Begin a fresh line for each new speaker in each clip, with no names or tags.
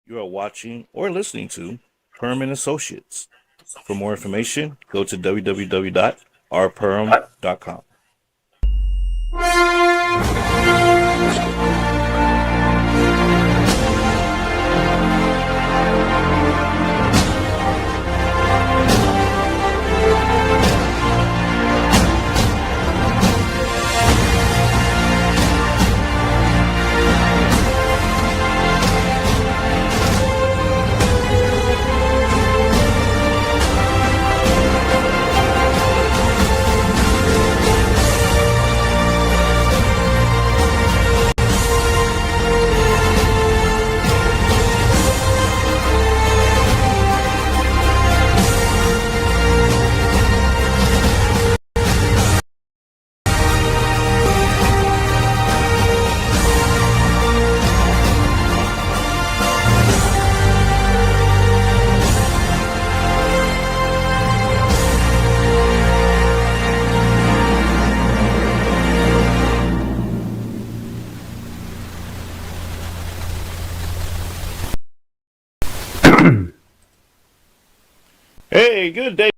You are watching or listening to Purham and Associates. For more information, go to www.rpurham.com. Hey, good day.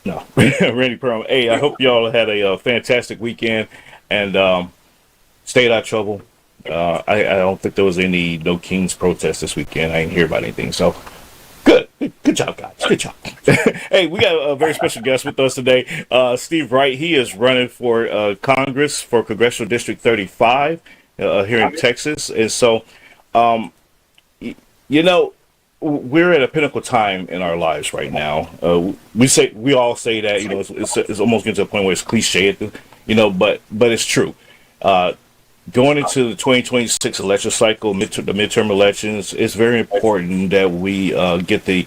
No, Randy Purham. Hey, I hope y'all had a fantastic weekend and stayed out of trouble. I don't think there was no King's protest this weekend. I didn't hear about anything. So good job, guys. Good job. Hey, we got a very special guest with us today, Steve Wright. He is running for Congress for Congressional District 35 here in Texas. And so, um, you know, we're at a pinnacle time in our lives right now. We all say that, it's almost getting to a point where it's cliche, but it's true. Uh, Going into the 2026 election cycle, the midterm elections, it's very important that we get the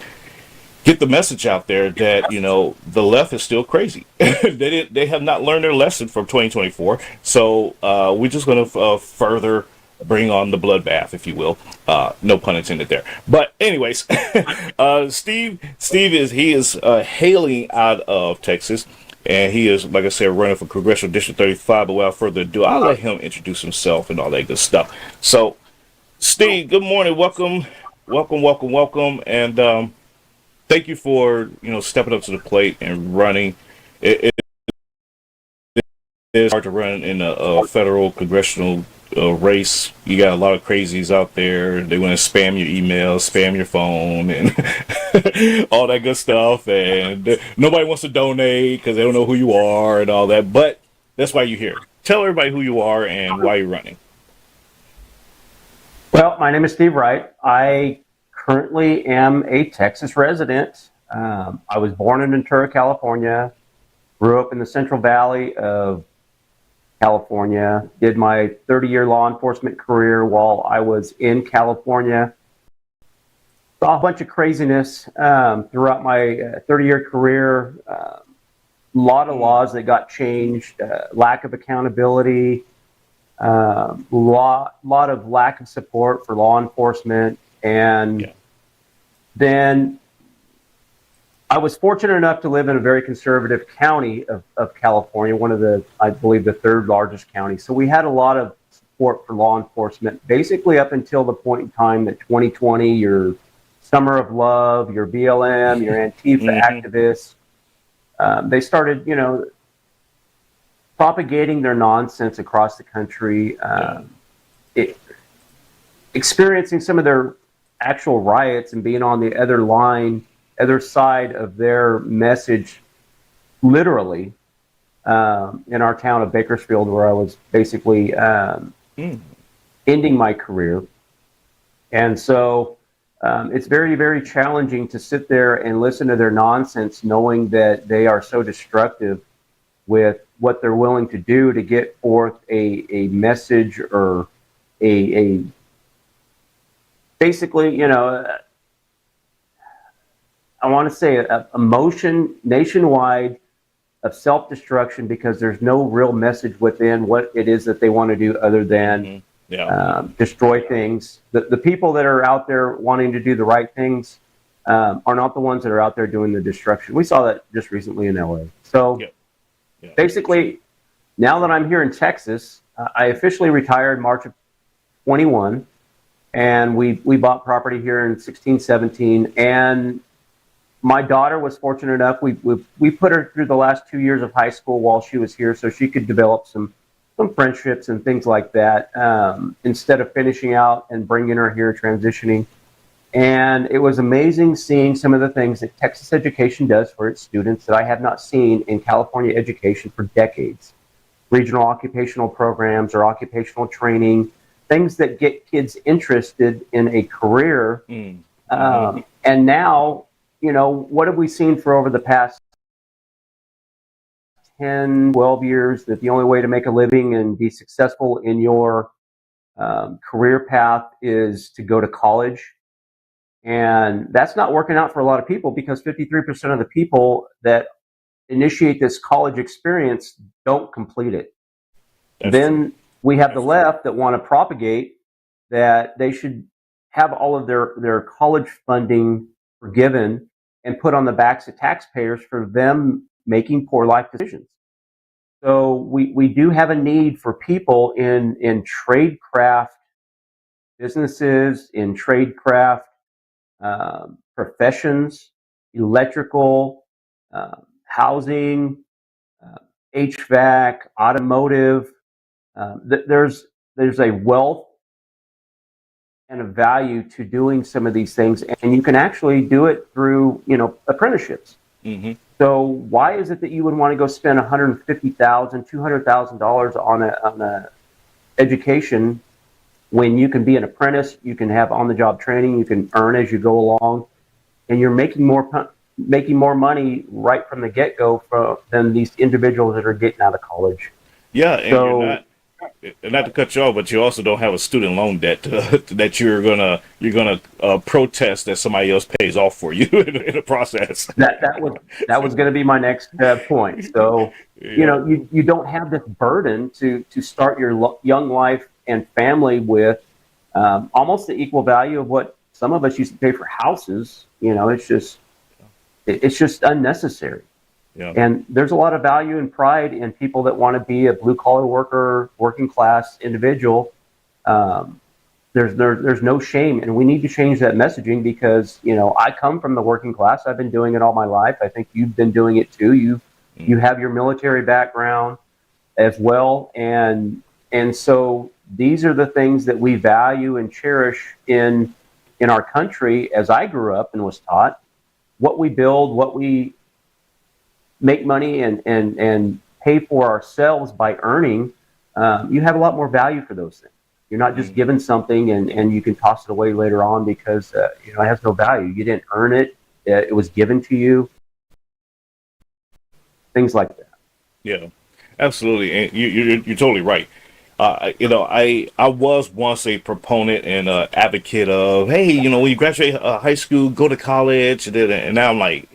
message out there that the left is still crazy. They have not learned their lesson from 2024. So we're just going to further bring on the bloodbath, if you will. No pun intended there. But anyways, Steve is hailing out of Texas. And he is, like I said, running for Congressional District 35. But without further ado, I'll let him introduce himself and all that good stuff. So, Steve, good morning. Welcome. And thank you for, stepping up to the plate and running. It's hard to run in a federal congressional race. You got a lot of crazies out there. They want to spam your email, spam your phone, and all that good stuff. And nobody wants to donate because they don't know who you are and all that. But that's why you're here. Tell everybody who you are and why you're running.
Well, my name is Steve Wright. I currently am a Texas resident. I was born in Ventura, California, grew up in the Central Valley of California, did my 30-year law enforcement career while I was in California. Saw a bunch of craziness throughout my 30-year career. A lot of laws that got changed, lack of accountability, lot of lack of support for law enforcement, and then I was fortunate enough to live in a very conservative county of California, one of I believe, the third largest county. So we had a lot of support for law enforcement, basically up until the point in time that 2020, your Summer of Love, your BLM, your Antifa activists, they started, propagating their nonsense across the country, experiencing some of their actual riots and being on the other side of their message, literally, in our town of Bakersfield, where I was basically ending my career. And so it's very, very challenging to sit there and listen to their nonsense, knowing that they are so destructive with what they're willing to do to get forth a message or a basically, I want to say a motion nationwide of self-destruction, because there's no real message within what it is that they want to do other than destroy things. The people that are out there wanting to do the right things are not the ones that are out there doing the destruction. We saw that just recently in LA. So basically, now that I'm here in Texas, I officially retired March of 21. and we bought property here in 16, 17, and my daughter was fortunate enough. We put her through the last 2 years of high school while she was here, so she could develop some friendships and things like that. Instead of finishing out and bringing her here, transitioning, and it was amazing seeing some of the things that Texas education does for its students that I have not seen in California education for decades. Regional occupational programs or occupational training, things that get kids interested in a career. And now, what have we seen for over the past 10, 12 years? That the only way to make a living and be successful in your career path is to go to college. And that's not working out for a lot of people because 53% of the people that initiate this college experience don't complete it. Then we have the left that want to propagate that they should have all of their college funding forgiven and put on the backs of taxpayers for them making poor life decisions. So we do have a need for people in trade craft businesses, in trade craft professions, electrical, housing, HVAC, automotive. There's a wealth and a value to doing some of these things, and you can actually do it through apprenticeships. So why is it that you would want to go spend $150,000, $200,000 on a education when you can be an apprentice, you can have on-the-job training, you can earn as you go along, and you're making more money right from the get-go than these individuals that are getting out of college.
Yeah, and so, not to cut you off, but you also don't have a student loan debt that you're gonna protest that somebody else pays off for you in the process.
That was going to be my next point. So you don't have this burden to start your young life and family with almost the equal value of what some of us used to pay for houses. It's just unnecessary.
Yeah.
And there's a lot of value and pride in people that want to be a blue collar worker, working class individual. There's no shame, and we need to change that messaging because I come from the working class. I've been doing it all my life. I think you've been doing it too. You have your military background as well, and so these are the things that we value and cherish in our country. As I grew up and was taught, what we build, what we make money and pay for ourselves by earning, you have a lot more value for those things. You're not just given something and you can toss it away later on because it has no value. You didn't earn it; it was given to you. Things like that.
Yeah, absolutely, and you're totally right. I was once a proponent and advocate of, hey, when you graduate high school, go to college, and now I'm like,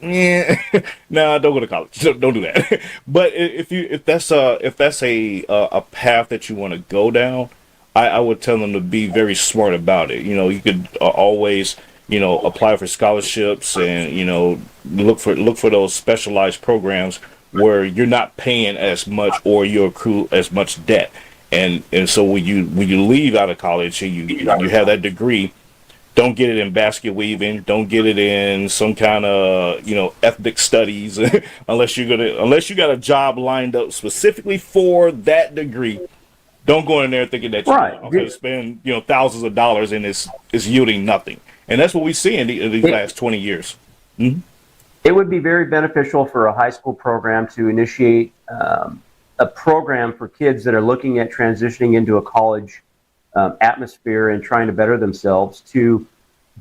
yeah, no, don't go to college. Don't do that. But if that's a path that you want to go down, I would tell them to be very smart about it. You could always apply for scholarships and look for those specialized programs where you're not paying as much or you accrue as much debt. And so when you leave out of college and you have that degree, don't get it in basket weaving. Don't get it in some kind of ethnic studies unless you got a job lined up specifically for that degree. Don't go in there thinking that you're going to spend thousands of dollars and it's yielding nothing. And that's what we see in these last 20 years. Mm-hmm.
It would be very beneficial for a high school program to initiate a program for kids that are looking at transitioning into a college atmosphere and trying to better themselves, to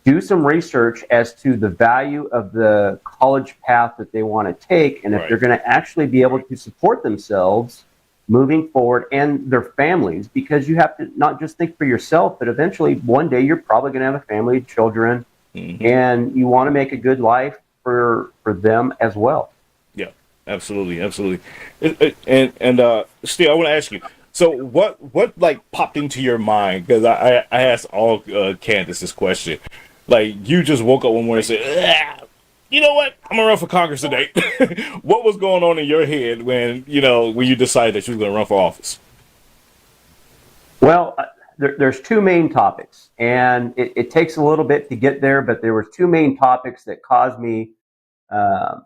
do some research as to the value of the college path that they want to take, and if they're going to actually be able to support themselves moving forward and their families, because you have to not just think for yourself, but eventually one day you're probably going to have a family, children, and you want to make a good life for them as well.
Yeah, absolutely. And Steve, I want to ask you, so what like popped into your mind? Because I asked all candidates this question. Like, you just woke up one morning and said, you know what, I'm gonna run for Congress today. What was going on in your head when you decided that you were gonna run for office?
Well, there's two main topics, and it takes a little bit to get there, but there were two main topics that caused me to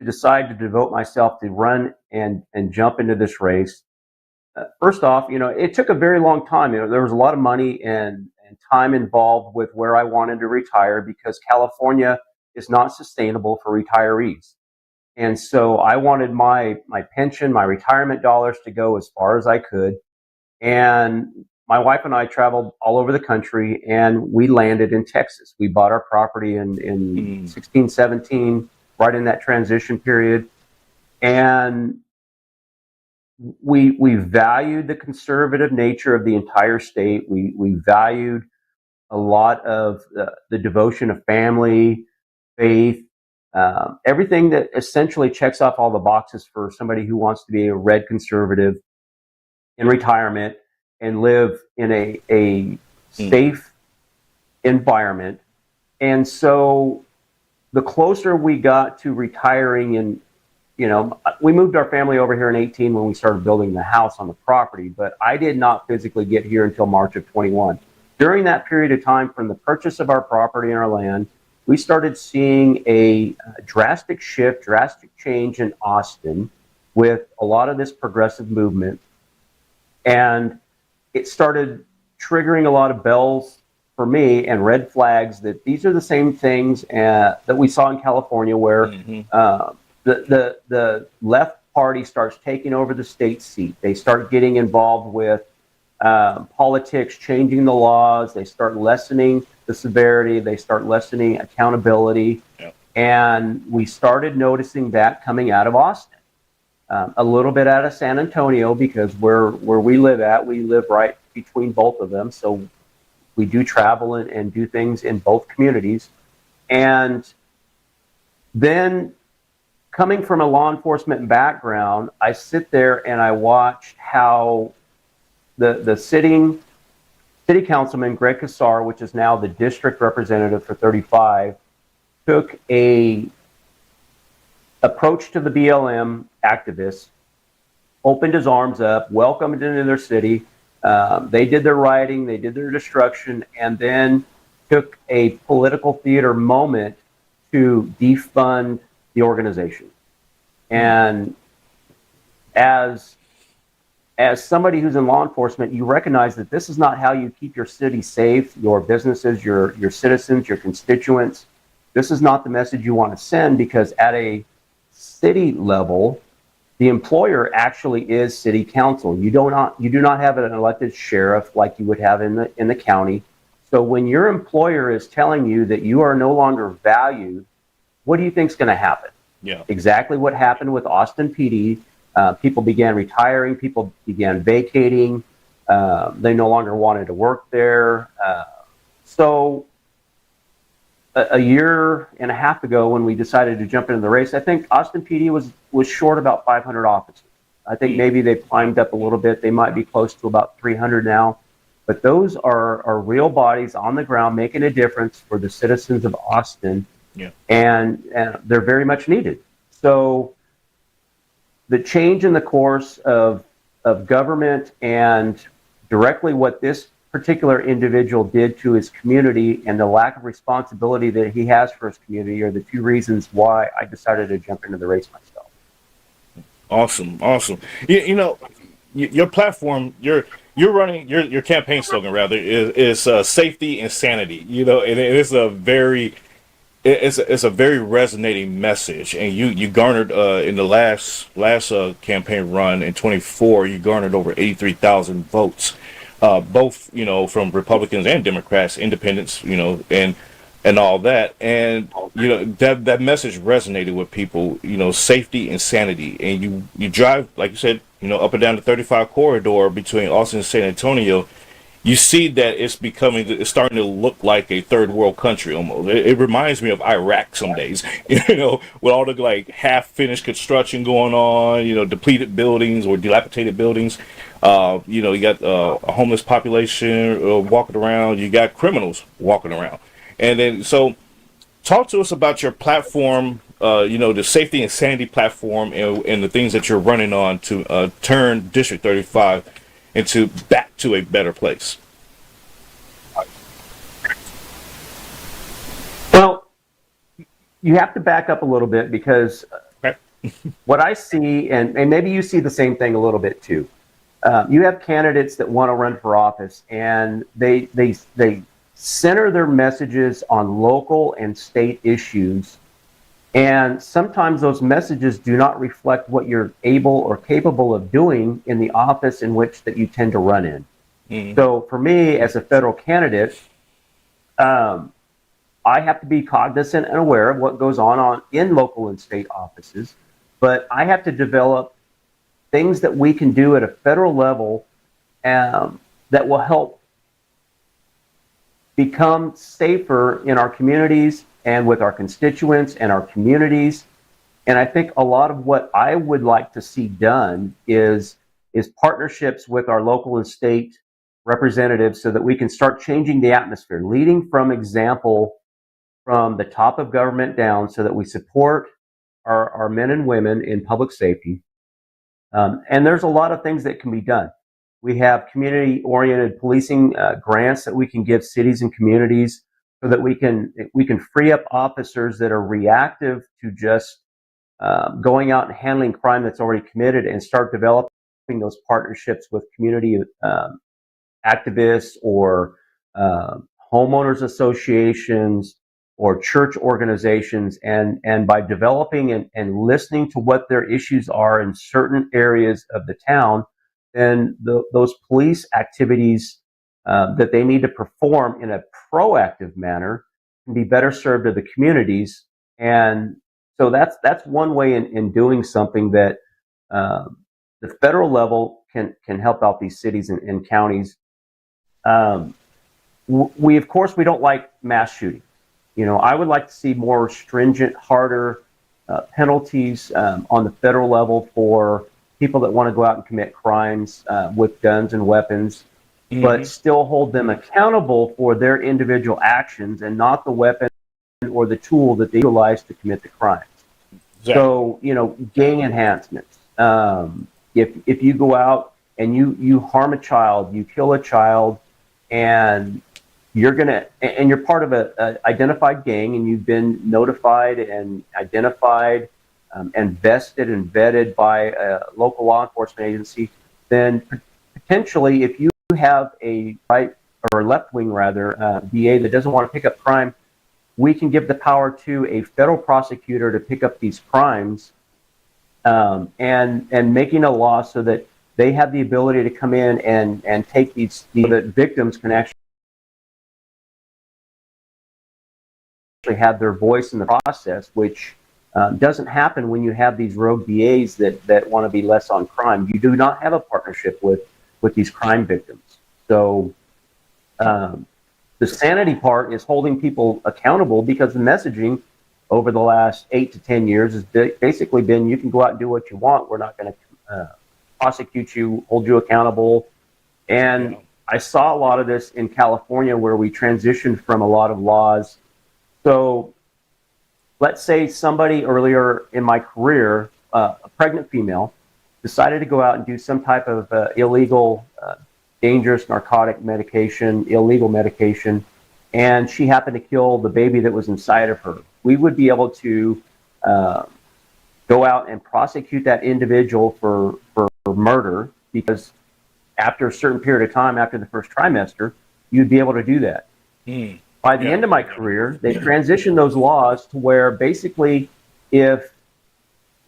decide to devote myself to run and jump into this race. First off, it took a very long time. There was a lot of money and time involved with where I wanted to retire because California is not sustainable for retirees. And so I wanted my pension, my retirement dollars to go as far as I could. And my wife and I traveled all over the country, and we landed in Texas. We bought our property in 16, 17, right in that transition period. And we valued the conservative nature of the entire state. We valued a lot of the devotion of family, faith, everything that essentially checks off all the boxes for somebody who wants to be a red conservative in retirement and live in a safe environment. And so the closer we got to retiring, and we moved our family over here in 18 when we started building the house on the property, but I did not physically get here until March of 21. During that period of time, from the purchase of our property and our land, we started seeing a drastic shift, drastic change in Austin with a lot of this progressive movement. And it started triggering a lot of bells for me and red flags that these are the same things that we saw in California, where the left party starts taking over the state seat. They start getting involved with politics, changing the laws. They start lessening the severity. They start lessening accountability. Yep. And we started noticing that coming out of Austin. A little bit out of San Antonio, because where we live right between both of them. So we do travel and do things in both communities. And then, coming from a law enforcement background, I sit there and I watch how the sitting city councilman, Greg Casar, which is now the district representative for 35, took a approach to the BLM activists, opened his arms up, welcomed into their city. They did their rioting, they did their destruction, and then took a political theater moment to defund the organization. And as somebody who's in law enforcement, you recognize that this is not how you keep your city safe, your businesses, your citizens, your constituents. This is not the message you want to send, because at a city level, the employer actually is city council. You do not have an elected sheriff like you would have in the county. So when your employer is telling you that you are no longer valued, what do you think is going to happen?
Yeah. Exactly
what happened with Austin PD. People began retiring. People began vacating. They no longer wanted to work there. So a year and a half ago, when we decided to jump into the race, I think Austin PD was short about 500 officers. I think maybe they climbed up a little bit. They might be close to about 300 now. But those are real bodies on the ground making a difference for the citizens of Austin.
Yeah.
And they're very much needed. So the change in the course of government and directly what this particular individual did to his community and the lack of responsibility that he has for his community are the two reasons why I decided to jump into the race myself.
Awesome. Your platform, you're running your campaign slogan rather is safety and sanity. And it's a very resonating message, and you garnered in the last campaign run in 24, you garnered over 83,000 votes, both from Republicans and Democrats, independents, and all that, and that message resonated with people. Safety and sanity, and you drive, like you said, up and down the 35 corridor between Austin and San Antonio. You see that it's starting to look like a third world country almost. It reminds me of Iraq some days, with all the half finished construction going on, depleted buildings or dilapidated buildings. You got a homeless population walking around. You got criminals walking around. And then, so talk to us about your platform, the safety and sanity platform, and the things that you're running on to turn District 35 back to a better place.
you have to back up a little bit because
Okay.
what I see, and maybe you see the same thing a little bit too. You have candidates that want to run for office, and they center their messages on local and state issues, and sometimes those messages do not reflect what you're able or capable of doing in the office in which that you tend to run in.
Mm-hmm.
So for me, as a federal candidate, I have to be cognizant and aware of what goes on in local and state offices, but I have to develop things that we can do at a federal level that will help become safer in our communities and with our constituents and our communities. And I think a lot of what I would like to see done is partnerships with our local and state representatives so that we can start changing the atmosphere, leading from example from the top of government down so that we support our men and women in public safety. And there's a lot of things that can be done. We have community-oriented policing grants that we can give cities and communities so that we can free up officers that are reactive to just going out and handling crime that's already committed and start developing those partnerships with community activists or homeowners associations or church organizations, and by developing and listening to what their issues are in certain areas of the town, then those police activities that they need to perform in a proactive manner can be better served to the communities. And so that's one way in doing something that the federal level can help out these cities and counties. We of course we don't like mass shootings. You know, I would like to see more stringent, harder penalties on the federal level for people that want to go out and commit crimes with guns and weapons, but still hold them accountable for their individual actions and not the weapon or the tool that they utilize to commit the crimes.
Exactly.
So, you know, gang enhancements. If you go out and you harm a child, you kill a child, and you're part of a identified gang, and you've been notified and identified and vested and vetted by a local law enforcement agency, then potentially, if you have a right or left wing rather DA that doesn't want to pick up crime, we can give the power to a federal prosecutor to pick up these crimes, and making a law so that they have the ability to come in and take these that victims can actually have their voice in the process, which doesn't happen when you have these rogue DAs that want to be less on crime. You do not have a partnership with these crime victims. So the sanity part is holding people accountable, because the messaging over the last 8 to 10 years has basically been, you can go out and do what you want. We're not going to prosecute you, hold you accountable. And I saw a lot of this in California, where we transitioned from a lot of laws. So let's say somebody earlier in my career, a pregnant female, decided to go out and do some type of illegal, dangerous narcotic medication, illegal medication, and she happened to kill the baby that was inside of her. We would be able to go out and prosecute that individual for murder, because after a certain period of time, after the first trimester, you'd be able to do that. By the end of my career, they transitioned those laws to where basically, if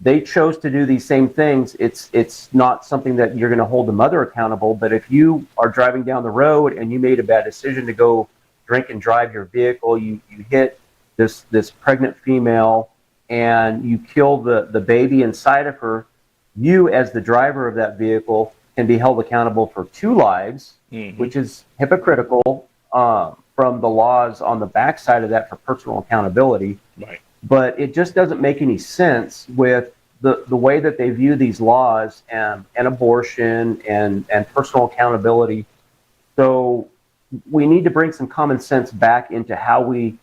they chose to do these same things, it's not something that you're going to hold the mother accountable. But if you are driving down the road and you made a bad decision to go drink and drive your vehicle, you hit this pregnant female and you kill the baby inside of her, you as the driver of that vehicle can be held accountable for 2 lives, which is hypocritical from the laws on the backside of that for personal accountability.
Right.
But it just doesn't make any sense with the way that they view these laws and abortion and personal accountability. So we need to bring some common sense back into how we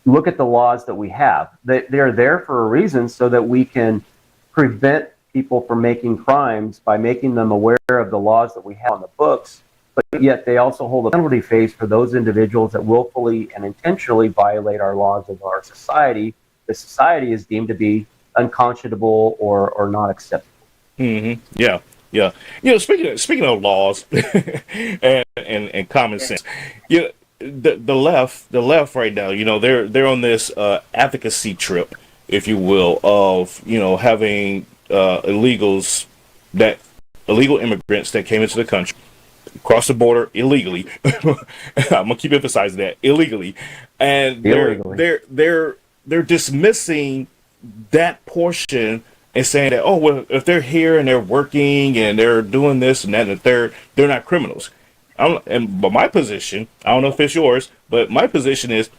look at the laws that we have. They're there for a reason, so that we can prevent people from making crimes by making them aware of the laws that we have on the books, but yet they also hold a penalty phase for those individuals that willfully and intentionally violate our laws of our society. The society is deemed to be unconscionable or not acceptable.
Yeah, yeah. Speaking of laws and common sense, you know, the left right now, they're on this advocacy trip, if you will, of having illegals that illegal immigrants that came into the country, cross the border illegally. I'm gonna keep emphasizing that illegally, and they're
Illegally.
they're they're they're dismissing that portion and saying that, oh well, if they're here and they're working and they're doing this and that and the third, they're not criminals. But my position, I don't know if it's yours, but my position is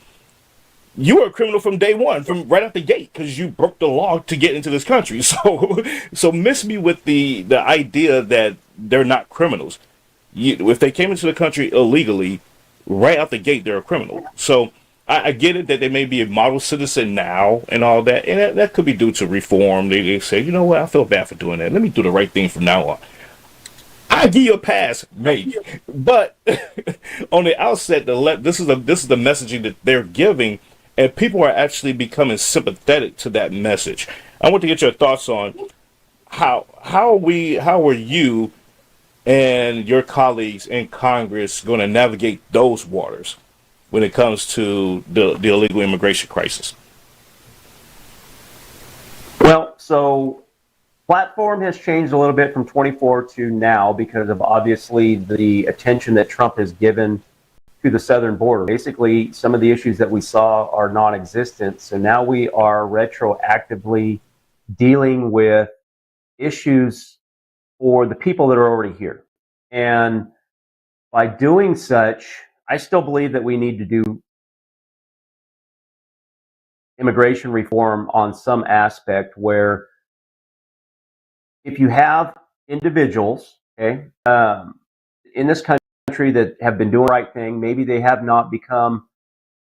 you were a criminal from day one, from right out the gate, because you broke the law to get into this country. So miss me with the idea that they're not criminals. If they came into the country illegally, right out the gate, they're a criminal. So I get it that they may be a model citizen now and all that, and that could be due to reform. They say, you know what, I feel bad for doing that. Let me do the right thing from now on. I give you a pass, maybe, but on the outset, this is the messaging that they're giving, and people are actually becoming sympathetic to that message. I want to get your thoughts on how are you and your colleagues in Congress going to navigate those waters when it comes to the illegal immigration crisis?
Well, so platform has changed a little bit from 24 to now because of obviously the attention that Trump has given to the southern border. Basically, some of the issues that we saw are non-existent. So now we are retroactively dealing with issues for the people that are already here. And by doing such, I still believe that we need to do immigration reform on some aspect where if you have individuals, okay, in this country that have been doing the right thing, maybe they have not become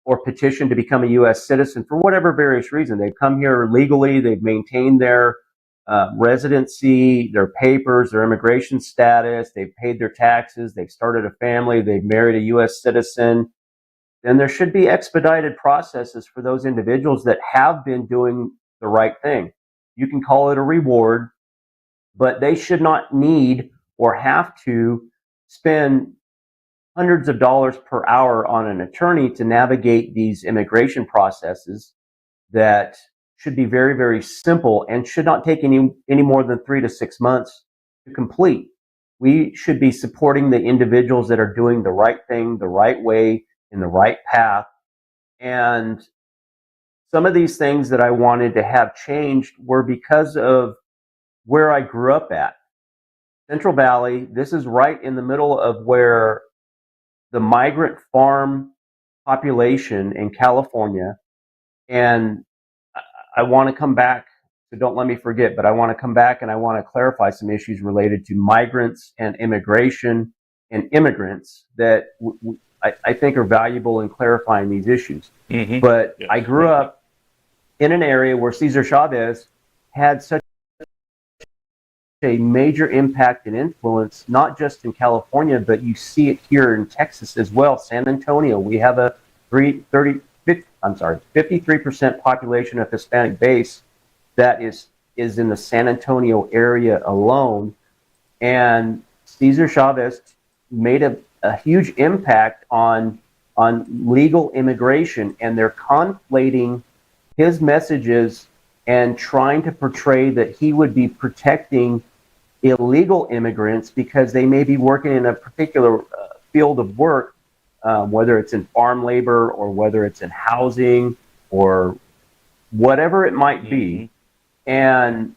or petitioned to become a U.S. citizen for whatever various reason. They've come here legally, they've maintained their residency, their papers, their immigration status, they've paid their taxes, they've started a family, they've married a U.S. citizen. Then there should be expedited processes for those individuals that have been doing the right thing. You can call it a reward, but they should not need or have to spend hundreds of dollars per hour on an attorney to navigate these immigration processes that should be very, very simple and should not take any more than 3 to 6 months to complete. We should be supporting the individuals that are doing the right thing, the right way, in the right path. And some of these things that I wanted to have changed were because of where I grew up at. Central Valley, this is right in the middle of where the migrant farm population in California, and I want to come back, so don't let me forget, but I want to come back and I want to clarify some issues related to migrants and immigration and immigrants that I think are valuable in clarifying these issues. But
Yeah.
I grew up in an area where Cesar Chavez had such a major impact and influence, not just in California, but you see it here in Texas as well. San Antonio, we have a 53% population of Hispanic base that is in the San Antonio area alone. And Cesar Chavez made a huge impact on legal immigration, and they're conflating his messages and trying to portray that he would be protecting illegal immigrants because they may be working in a particular field of work, whether it's in farm labor or whether it's in housing or whatever it might be. And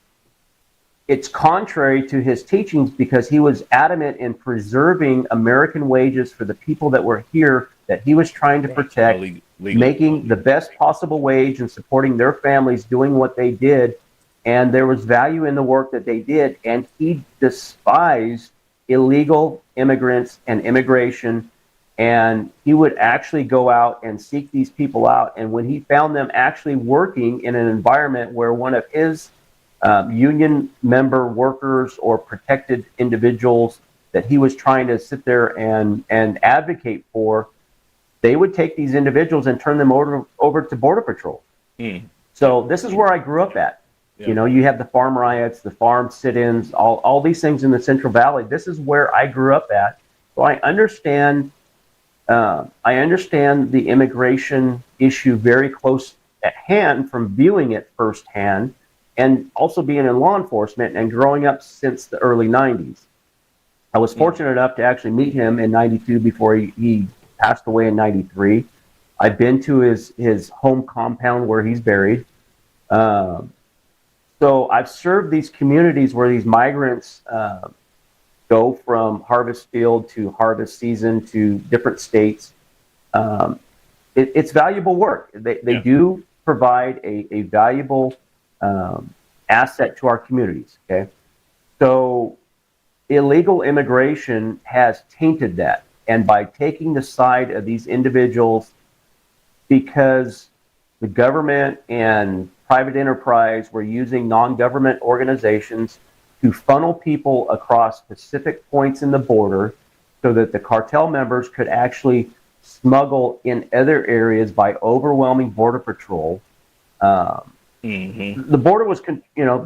it's contrary to his teachings because he was adamant in preserving American wages for the people that were here that he was trying to protect, making the best possible wage and supporting their families doing what they did. And there was value in the work that they did. And he despised illegal immigrants and immigration. And he would actually go out and seek these people out. And when he found them actually working in an environment where one of his union member workers or protected individuals that he was trying to sit there and advocate for, they would take these individuals and turn them over to Border Patrol. So this is where I grew up at.
Yeah.
You know, you have the farm riots, the farm sit-ins, all these things in the Central Valley. This is where I grew up at. So I understand the immigration issue very close at hand from viewing it firsthand, and also being in law enforcement and growing up since the early 90s. I was fortunate enough to actually meet him in 92 before he passed away in 93. I've been to his home compound where he's buried. So I've served these communities where these migrants go from harvest field to harvest season to different states. It's valuable work. They do provide a valuable asset to our communities. Okay, so illegal immigration has tainted that, and by taking the side of these individuals, because the government and private enterprise were using non-government organizations to funnel people across specific points in the border so that the cartel members could actually smuggle in other areas by overwhelming Border Patrol. The border was,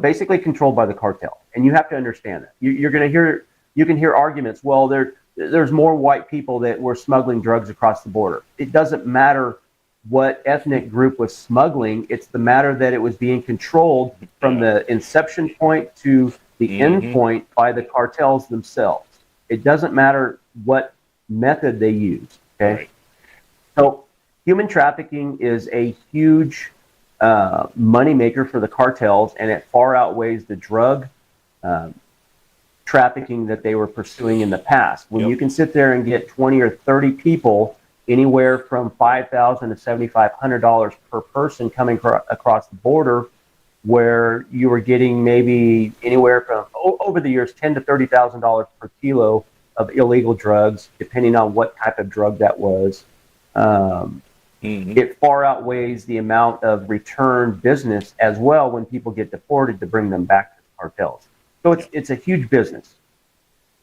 basically controlled by the cartel, and you have to understand that. You can hear arguments. Well, there's more white people that were smuggling drugs across the border. It doesn't matter what ethnic group was smuggling. It's the matter that it was being controlled from the inception point to the end point by the cartels themselves. It doesn't matter what method they use. Okay,
Right.
So human trafficking is a huge moneymaker for the cartels, and it far outweighs the drug trafficking that they were pursuing in the past. When you can sit there and get 20 or 30 people, anywhere from $5,000 to $7,500 per person coming across the border, where you were getting maybe anywhere from over the years $10,000 to $30,000 per kilo of illegal drugs, depending on what type of drug that was. It far outweighs the amount of return business as well when people get deported to bring them back to the cartels. So it's a huge business.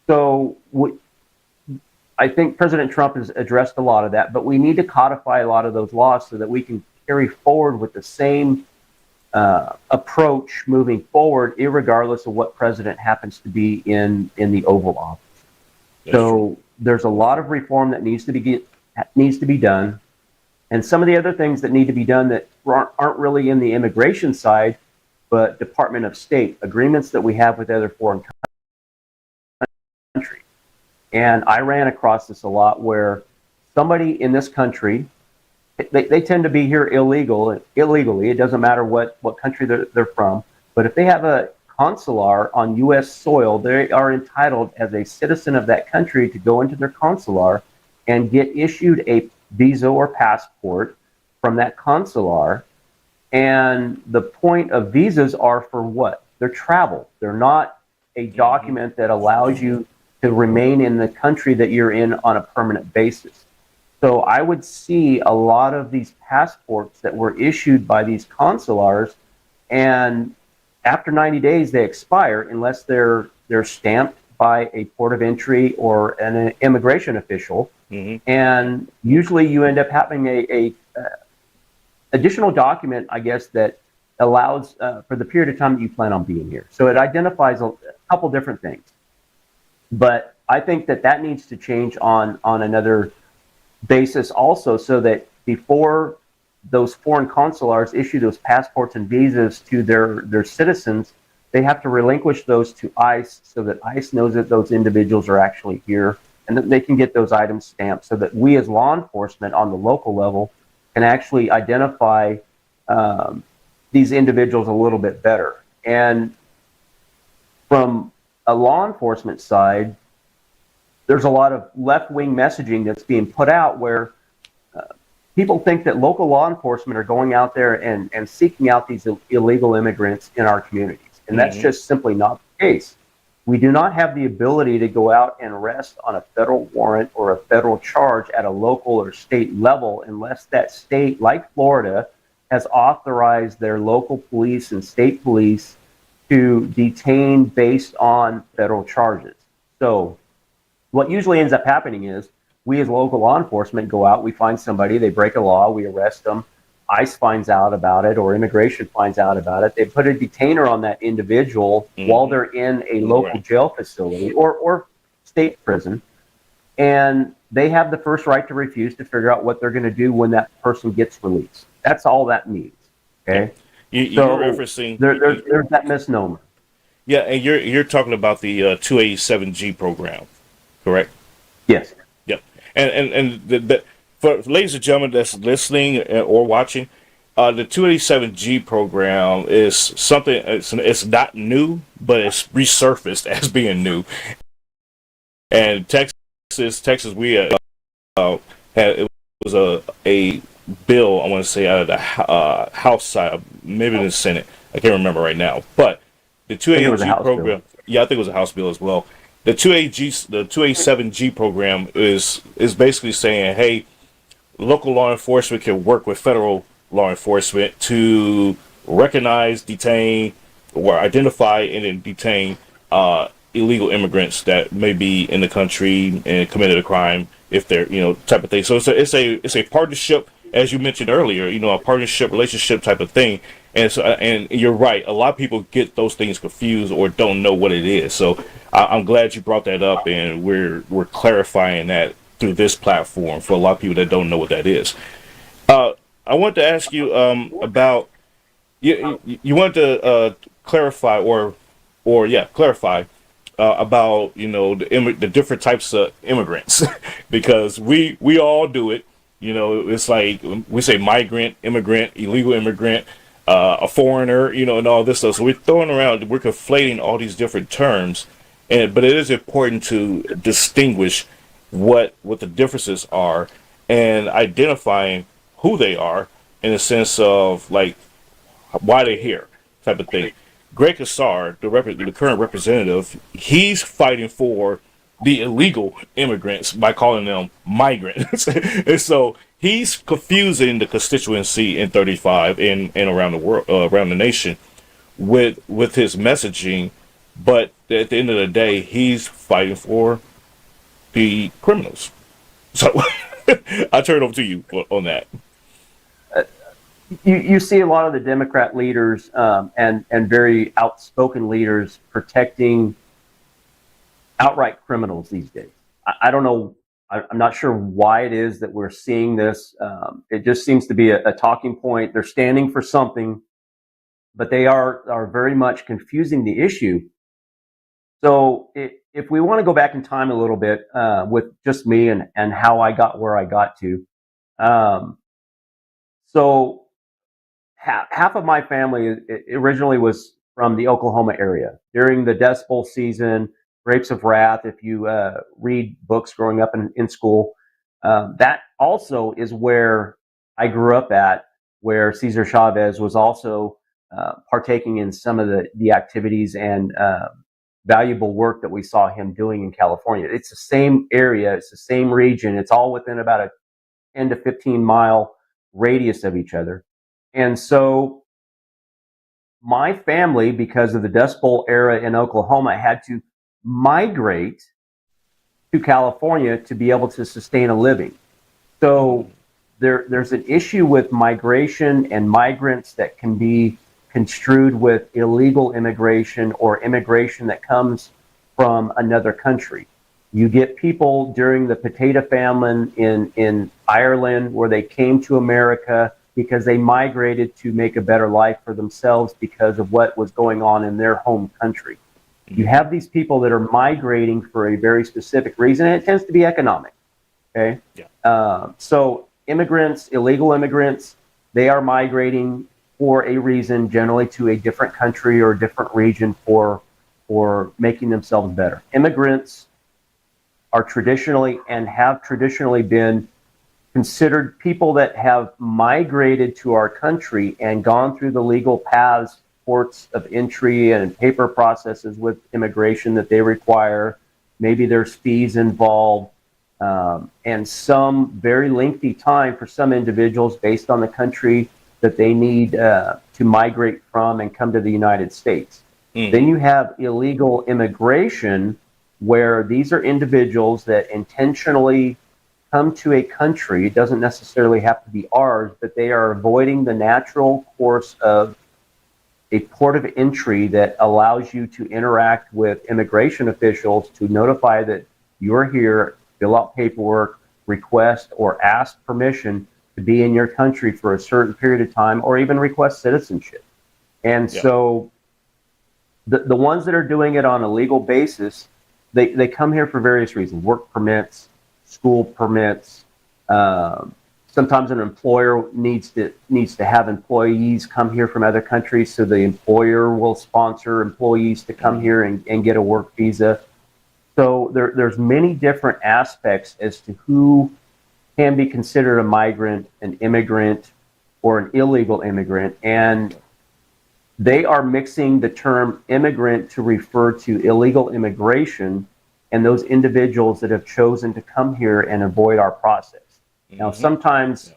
So I think President Trump has addressed a lot of that, but we need to codify a lot of those laws so that we can carry forward with the same approach moving forward, irregardless of what president happens to be in the Oval Office. So there's a lot of reform that needs to be done, and some of the other things that need to be done that aren't really in the immigration side, but Department of State agreements that we have with other foreign countries. And I ran across this a lot, where somebody in this country, they tend to be here illegally. It doesn't matter what country they're from. But if they have a consular on U.S. soil, they are entitled as a citizen of that country to go into their consular and get issued a visa or passport from that consular. And the point of visas are for what? They're travel. They're not a document that allows you to remain in the country that you're in on a permanent basis. So I would see a lot of these passports that were issued by these consulars, and after 90 days they expire unless they're stamped by a port of entry or an immigration official. And usually you end up having a additional document, I guess, that allows for the period of time that you plan on being here. So it identifies a couple different things. But I think that needs to change on another basis also, so that before those foreign consulars issue those passports and visas to their citizens, they have to relinquish those to ICE, so that ICE knows that those individuals are actually here, and that they can get those items stamped, so that we as law enforcement on the local level can actually identify these individuals a little bit better. And from a law enforcement side, there's a lot of left-wing messaging that's being put out, where people think that local law enforcement are going out there and seeking out these illegal immigrants in our communities. And that's just simply not the case. We do not have the ability to go out and arrest on a federal warrant or a federal charge at a local or state level unless that state, like Florida, has authorized their local police and state police to detain based on federal charges. So what usually ends up happening is we as local law enforcement go out, we find somebody, they break a law, we arrest them. ICE finds out about it, or immigration finds out about it. They put a detainer on that individual while they're in a local jail facility or state prison, and they have the first right to refuse to figure out what they're going to do when that person gets released. That's all that means. Okay,
you're referencing
there's that misnomer.
Yeah, and you're talking about the 287G program, correct?
Yes.
Yep. And for ladies and gentlemen that's listening or watching, the 287G program is something. It's not new, but it's resurfaced as being new. And Texas, we had it was a bill. I want to say out of the House side, maybe the Senate. I can't remember right now, but the 287G program. Yeah, I think it was a House bill as well. The 287G program is basically saying, hey, local law enforcement can work with federal law enforcement to recognize, detain, or identify and then detain illegal immigrants that may be in the country and committed a crime, if they're type of thing. So it's a partnership, as you mentioned earlier, a partnership relationship type of thing. And so, and you're right. A lot of people get those things confused or don't know what it is. So I'm glad you brought that up, and we're clarifying that through this platform for a lot of people that don't know what that is. I want to ask you about you want to clarify clarify about the different types of immigrants because we all do it. It's like we say migrant, immigrant, illegal immigrant. A foreigner, and all this stuff. So we're conflating all these different terms, but it is important to distinguish what the differences are and identifying who they are in the sense of like why they're here, type of thing. Greg Kassar, the current representative, he's fighting for the illegal immigrants by calling them migrants, and so he's confusing the constituency in 35 and around the world, around the nation, with his messaging. But at the end of the day, he's fighting for the criminals. So I turn it over to you on that.
You see a lot of the Democrat leaders and very outspoken leaders protecting outright criminals these days. I don't know. I'm not sure why it is that we're seeing this. It just seems to be a talking point. They're standing for something, but they are very much confusing the issue. So if we want to go back in time a little bit with just me and how I got where I got to. So half of my family originally was from the Oklahoma area. During the Dust Bowl season, Grapes of Wrath, if you read books growing up in school, that also is where I grew up at, where Cesar Chavez was also partaking in some of the activities and valuable work that we saw him doing in California. It's the same area, it's the same region, it's all within about a 10 to 15 mile radius of each other. And so my family, because of the Dust Bowl era in Oklahoma, had to migrate to California to be able to sustain a living. So there's an issue with migration and migrants that can be construed with illegal immigration or immigration that comes from another country. You get people during the potato famine in Ireland where they came to America because they migrated to make a better life for themselves because of what was going on in their home country. You have these people that are migrating for a very specific reason, and it tends to be economic. Okay, so immigrants, illegal immigrants, they are migrating for a reason, generally to a different country or a different region for making themselves better. Immigrants are traditionally and have traditionally been considered people that have migrated to our country and gone through the legal paths, ports of entry and paper processes with immigration that they require. Maybe there's fees involved and some very lengthy time for some individuals based on the country that they need to migrate from and come to the United States. Then you have illegal immigration where these are individuals that intentionally come to a country. It doesn't necessarily have to be ours, but they are avoiding the natural course of a port of entry that allows you to interact with immigration officials to notify that you're here, fill out paperwork, request or ask permission to be in your country for a certain period of time, or even request citizenship. And so the ones that are doing it on a legal basis, they come here for various reasons: work permits, school permits. Sometimes an employer needs to have employees come here from other countries, so the employer will sponsor employees to come here and get a work visa. So there's many different aspects as to who can be considered a migrant, an immigrant, or an illegal immigrant. And they are mixing the term immigrant to refer to illegal immigration and those individuals that have chosen to come here and avoid our process. Now, sometimes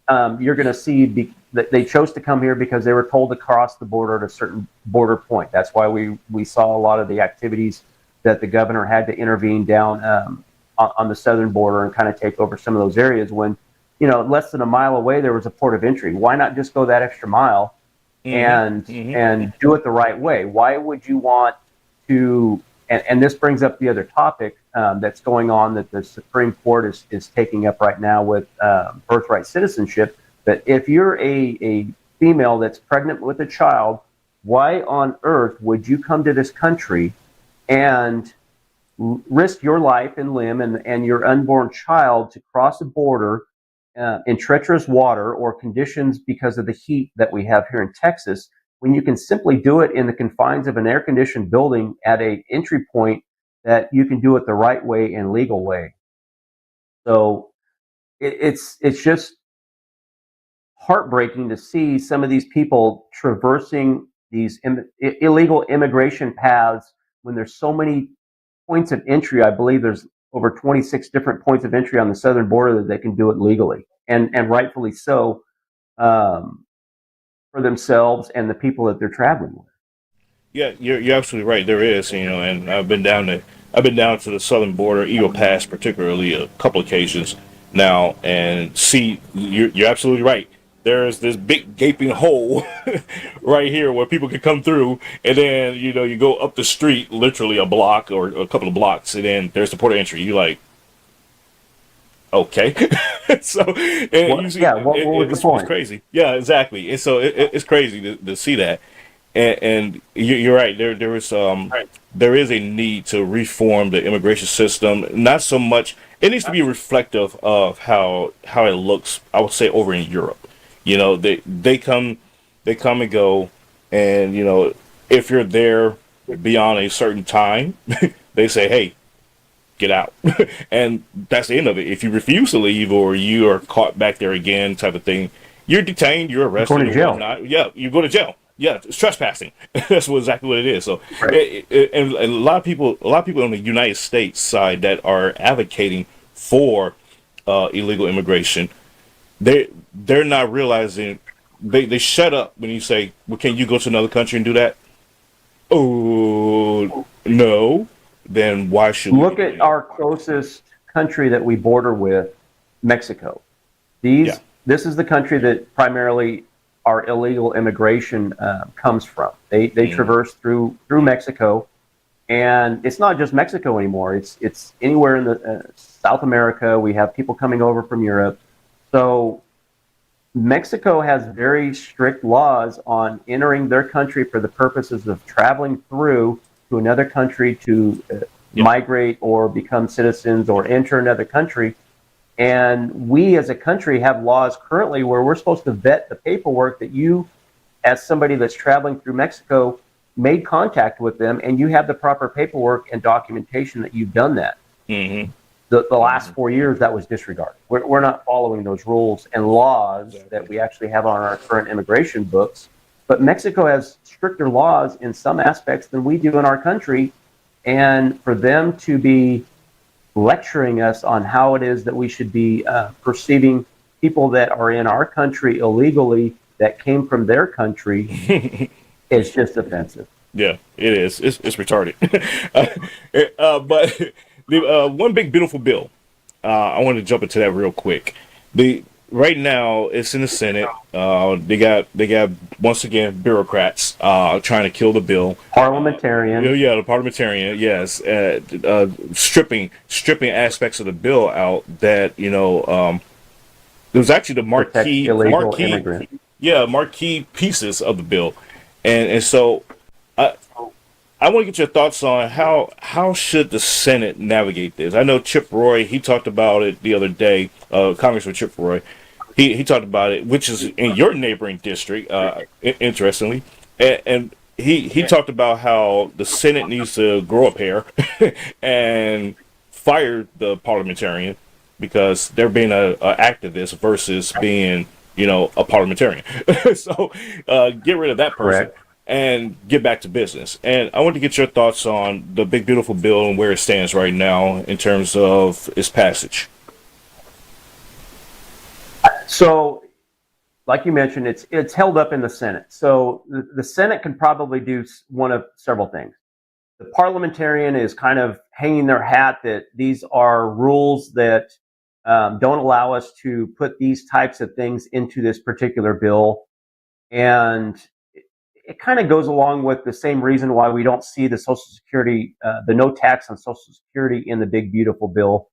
you're going to see that they chose to come here because they were told to cross the border at a certain border point. That's why we saw a lot of the activities that the governor had to intervene down on the southern border and kind of take over some of those areas when, less than a mile away, there was a port of entry. Why not just go that extra mile and do it the right way? Why would you want to, and this brings up the other topic that's going on that the Supreme Court is taking up right now with birthright citizenship, that if you're a female that's pregnant with a child, why on earth would you come to this country and risk your life and limb and your unborn child to cross a border in treacherous water or conditions because of the heat that we have here in Texas, when you can simply do it in the confines of an air-conditioned building at an entry point that you can do it the right way and legal way? So it's just heartbreaking to see some of these people traversing these illegal immigration paths when there's so many points of entry. I believe there's over 26 different points of entry on the southern border that they can do it legally, and rightfully so, for themselves and the people that they're traveling with.
Yeah, you're absolutely right. There is, and I've been down to the southern border, Eagle Pass, particularly a couple occasions now, and see, you're absolutely right. There's this big gaping hole right here where people can come through, and then you go up the street, literally a block or a couple of blocks, and then there's the port of entry. You're like, okay. So
what was the point?
it's crazy. Yeah, exactly. And so it's crazy to see that. And you're right. There is a need to reform the immigration system. Not so much. It needs to be reflective of how it looks, I would say, over in Europe. They come and go, and if you're there beyond a certain time, they say, hey, get out. And that's the end of it. If you refuse to leave or you are caught back there again, type of thing, you're detained, you're arrested,
Going to jail.
whatnot. Yeah, you go to jail. Yeah, it's trespassing. That's exactly what it is. So,
Right.
and a lot of people on the United States side that are advocating for illegal immigration, they're not realizing. They shut up when you say, "Well, can you go to another country and do that?" Oh no. Then why should
Look
we?
at our closest country that we border with, Mexico. This is the country that primarily our illegal immigration comes from. They traverse through Mexico, and it's not just Mexico anymore. It's anywhere in the South America. We have people coming over from Europe. So Mexico has very strict laws on entering their country for the purposes of traveling through to another country to migrate or become citizens or enter another country. And we as a country have laws currently where we're supposed to vet the paperwork that you, as somebody that's traveling through Mexico, made contact with them and you have the proper paperwork and documentation that you've done that.
Mm-hmm.
The last 4 years, that was disregarded. We're not following those rules and laws that we actually have on our current immigration books. But Mexico has stricter laws in some aspects than we do in our country. And for them to be lecturing us on how it is that we should be perceiving people that are in our country illegally that came from their country is just offensive.
Yeah, it is. It's retarded. But the one big beautiful bill. I want to jump into that real quick. The Right now it's in the Senate. They got once again bureaucrats trying to kill the bill. Yeah,
Parliamentarian,
yeah, the parliamentarian, yes, stripping aspects of the bill out that it was actually the
protect illegal immigrants.
marquee pieces of the bill, and so I I want to get your thoughts on how should the Senate navigate this. I know Chip Roy, he talked about it the other day. Congressman Chip Roy, he talked about it, which is in your neighboring district, interestingly, and he talked about how the Senate needs to grow a pair and fire the parliamentarian because they're being a activist versus being a parliamentarian. So get rid of that person
Correct.
and get back to business. And I want to get your thoughts on the big beautiful bill and where it stands right now in terms of its passage.
So, like you mentioned, it's held up in the Senate. So the Senate can probably do one of several things. The parliamentarian is kind of hanging their hat that these are rules that don't allow us to put these types of things into this particular bill. And it kind of goes along with the same reason why we don't see the Social Security, the no tax on Social Security in the big, beautiful bill.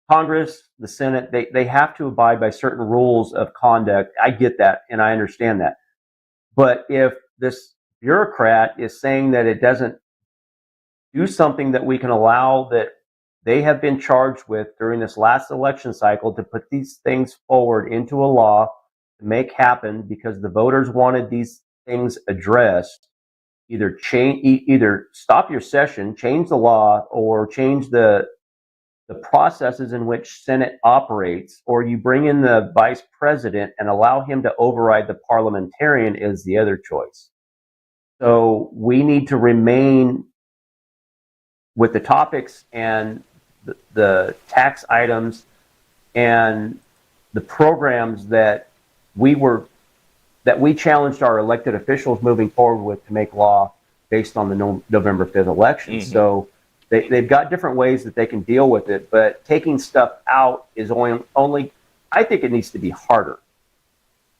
Congress, the Senate, they have to abide by certain rules of conduct. I get that and I understand that. But if this bureaucrat is saying that it doesn't do something that we can allow that they have been charged with during this last election cycle to put these things forward into a law to make happen because the voters wanted these things addressed, either stop your session, change the law, or change the processes in which Senate operates, or you bring in the vice president and allow him to override the parliamentarian is the other choice. So we need to remain with the topics and the tax items and the programs that we challenged our elected officials moving forward with to make law based on the November 5th election. Mm-hmm. So they've got different ways that they can deal with it, but taking stuff out is only I think it needs to be harder.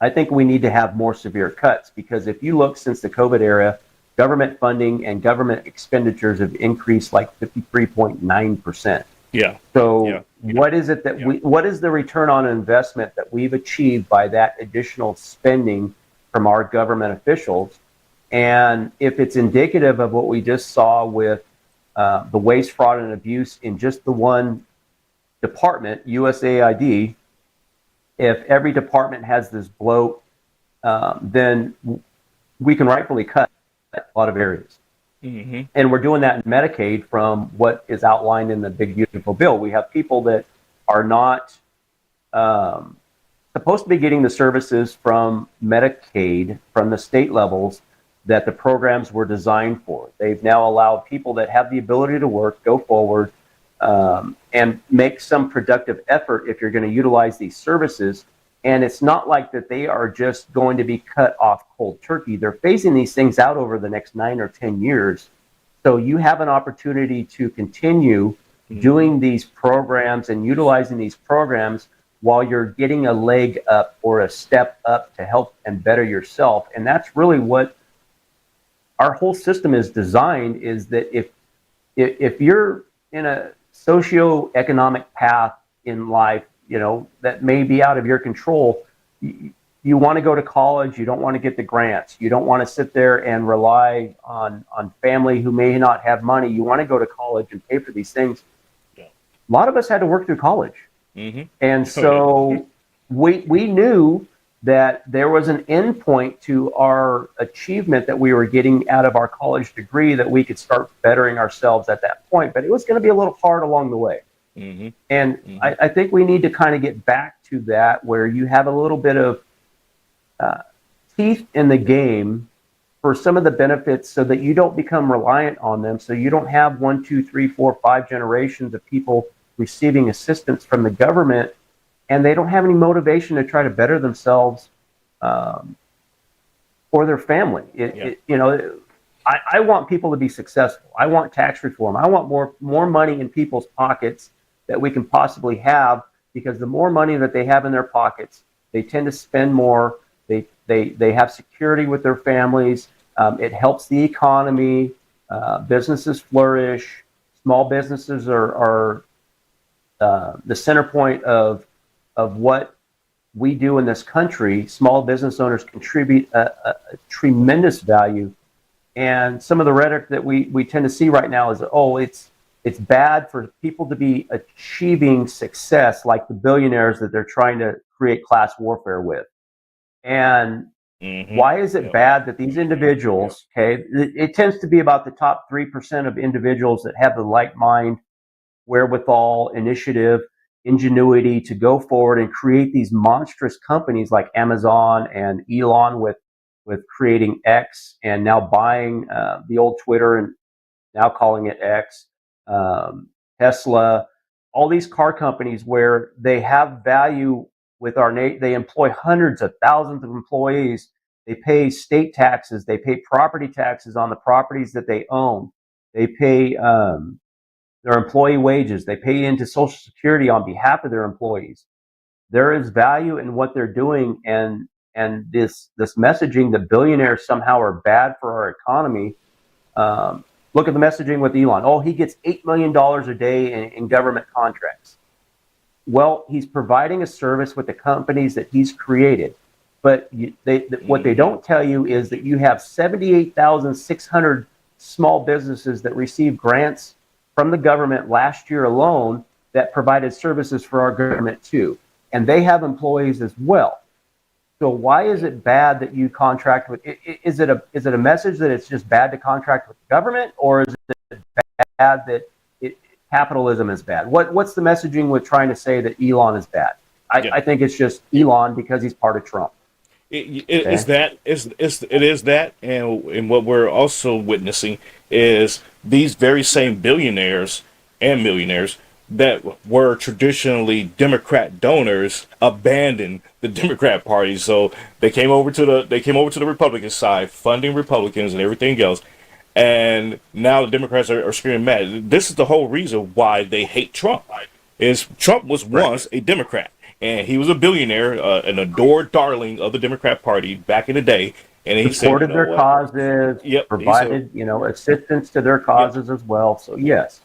I think we need to have more severe cuts because if you look since the COVID era, government funding and government expenditures have increased like 53.9%.
Yeah.
So what is it that what is the return on investment that we've achieved by that additional spending from our government officials? And if it's indicative of what we just saw with the waste, fraud, and abuse in just the one department, USAID, if every department has this bloat, then we can rightfully cut a lot of areas. Mm-hmm. And we're doing that in Medicaid from what is outlined in the big, beautiful bill. We have people that are not supposed to be getting the services from Medicaid, from the state levels, that the programs were designed for. They've now allowed people that have the ability to work, go forward, and make some productive effort if you're going to utilize these services. And it's not like that they are just going to be cut off cold turkey. They're phasing these things out over the next 9 or 10 years. So you have an opportunity to continue doing these programs and utilizing these programs while you're getting a leg up or a step up to help and better yourself. And that's really what our whole system is designed, is that if you're in a socioeconomic path in life, that may be out of your control, you want to go to college, you don't want to get the grants, you don't want to sit there and rely on family who may not have money, you want to go to college and pay for these things. Yeah. A lot of us had to work through college. Mm-hmm. And so we knew that there was an end point to our achievement that we were getting out of our college degree, that we could start bettering ourselves at that point, but it was going to be a little hard along the way. Mm-hmm. And mm-hmm. I think we need to kind of get back to that, where you have a little bit of teeth in the game for some of the benefits, so that you don't become reliant on them. So you don't have 1, 2, 3, 4, 5 generations of people receiving assistance from the government, and they don't have any motivation to try to better themselves or their family. I want people to be successful. I want tax reform. I want more money in people's pockets that we can possibly have, because the more money that they have in their pockets, they tend to spend more. They have security with their families. It helps the economy. Businesses flourish. Small businesses are the center point of what we do in this country. Small business owners contribute a tremendous value. And some of the rhetoric that we tend to see right now is, oh, it's bad for people to be achieving success like the billionaires that they're trying to create class warfare with. And why is it bad that these individuals, okay, it tends to be about the top 3% of individuals that have the like mind, wherewithal, initiative, ingenuity to go forward and create these monstrous companies like Amazon and Elon with creating X, and now buying the old Twitter and now calling it X, Tesla, all these car companies where they have value with they employ hundreds of thousands of employees. They pay state taxes. They pay property taxes on the properties that they own. They pay their employee wages. They pay into Social Security on behalf of their employees. There is value in what they're doing, and this messaging that billionaires somehow are bad for our economy. Look at the messaging with Elon. Oh, he gets $8 million a day in government contracts. Well, he's providing a service with the companies that he's created. But what they don't tell you is that you have 78,600 small businesses that received grants from the government last year alone that provided services for our government too. And they have employees as well. So why is it bad that you contract with? Is it a message that it's just bad to contract with the government, or is it bad that capitalism is bad? What's the messaging with trying to say that Elon is bad? I think it's just Elon because he's part of Trump.
It is that, and what we're also witnessing is these very same billionaires and millionaires that were traditionally Democrat donors abandoned the Democrat Party. So they came over to the Republican side, funding Republicans and everything else. And now the Democrats are screaming mad. This is the whole reason why they hate Trump. Is Trump was once a Democrat, and he was a billionaire, an adored darling of the Democrat Party back in the day. And he
supported their causes, provided assistance to their causes as well. So yes.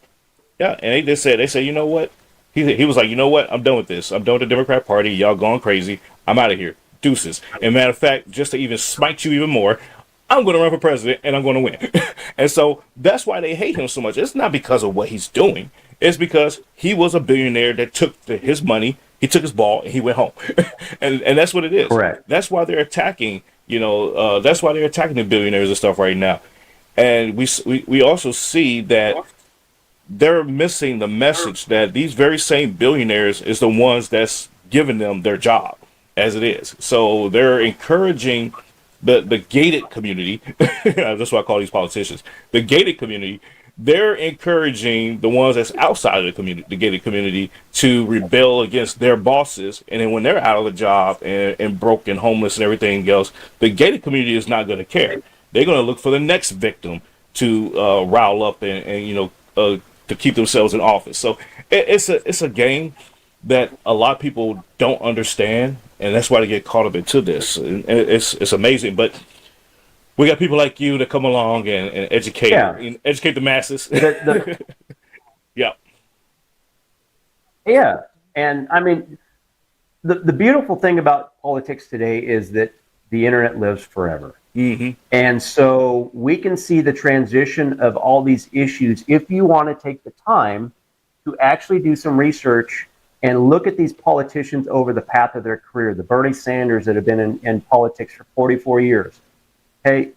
Yeah, and they said, you know what? He was like, you know what? I'm done with this. I'm done with the Democrat Party. Y'all going crazy. I'm out of here. Deuces. And matter of fact, just to even smite you even more, I'm going to run for president and I'm going to win. And so that's why they hate him so much. It's not because of what he's doing. It's because he was a billionaire that took his money, he took his ball, and he went home. and that's what it is.
Correct.
That's why they're attacking. That's why they're attacking the billionaires and stuff right now. And we also see that they're missing the message that these very same billionaires is the ones that's giving them their job as it is. So they're encouraging the gated community. That's what I call these politicians. The gated community. They're encouraging the ones that's outside of the community, the gated community, to rebel against their bosses. And then when they're out of the job and broke and homeless and everything else, the gated community is not going to care. They're going to look for the next victim to rile up and to keep themselves in office. So it's a game that a lot of people don't understand, and that's why they get caught up into this. And it's amazing, but we got people like you that come along and educate educate the masses. Yeah.
Yeah, and I mean, the beautiful thing about politics today is that the internet lives forever. Mm-hmm. And so we can see the transition of all these issues if you want to take the time to actually do some research and look at these politicians over the path of their career, the Bernie Sanders that have been in politics for 44 years. Hey,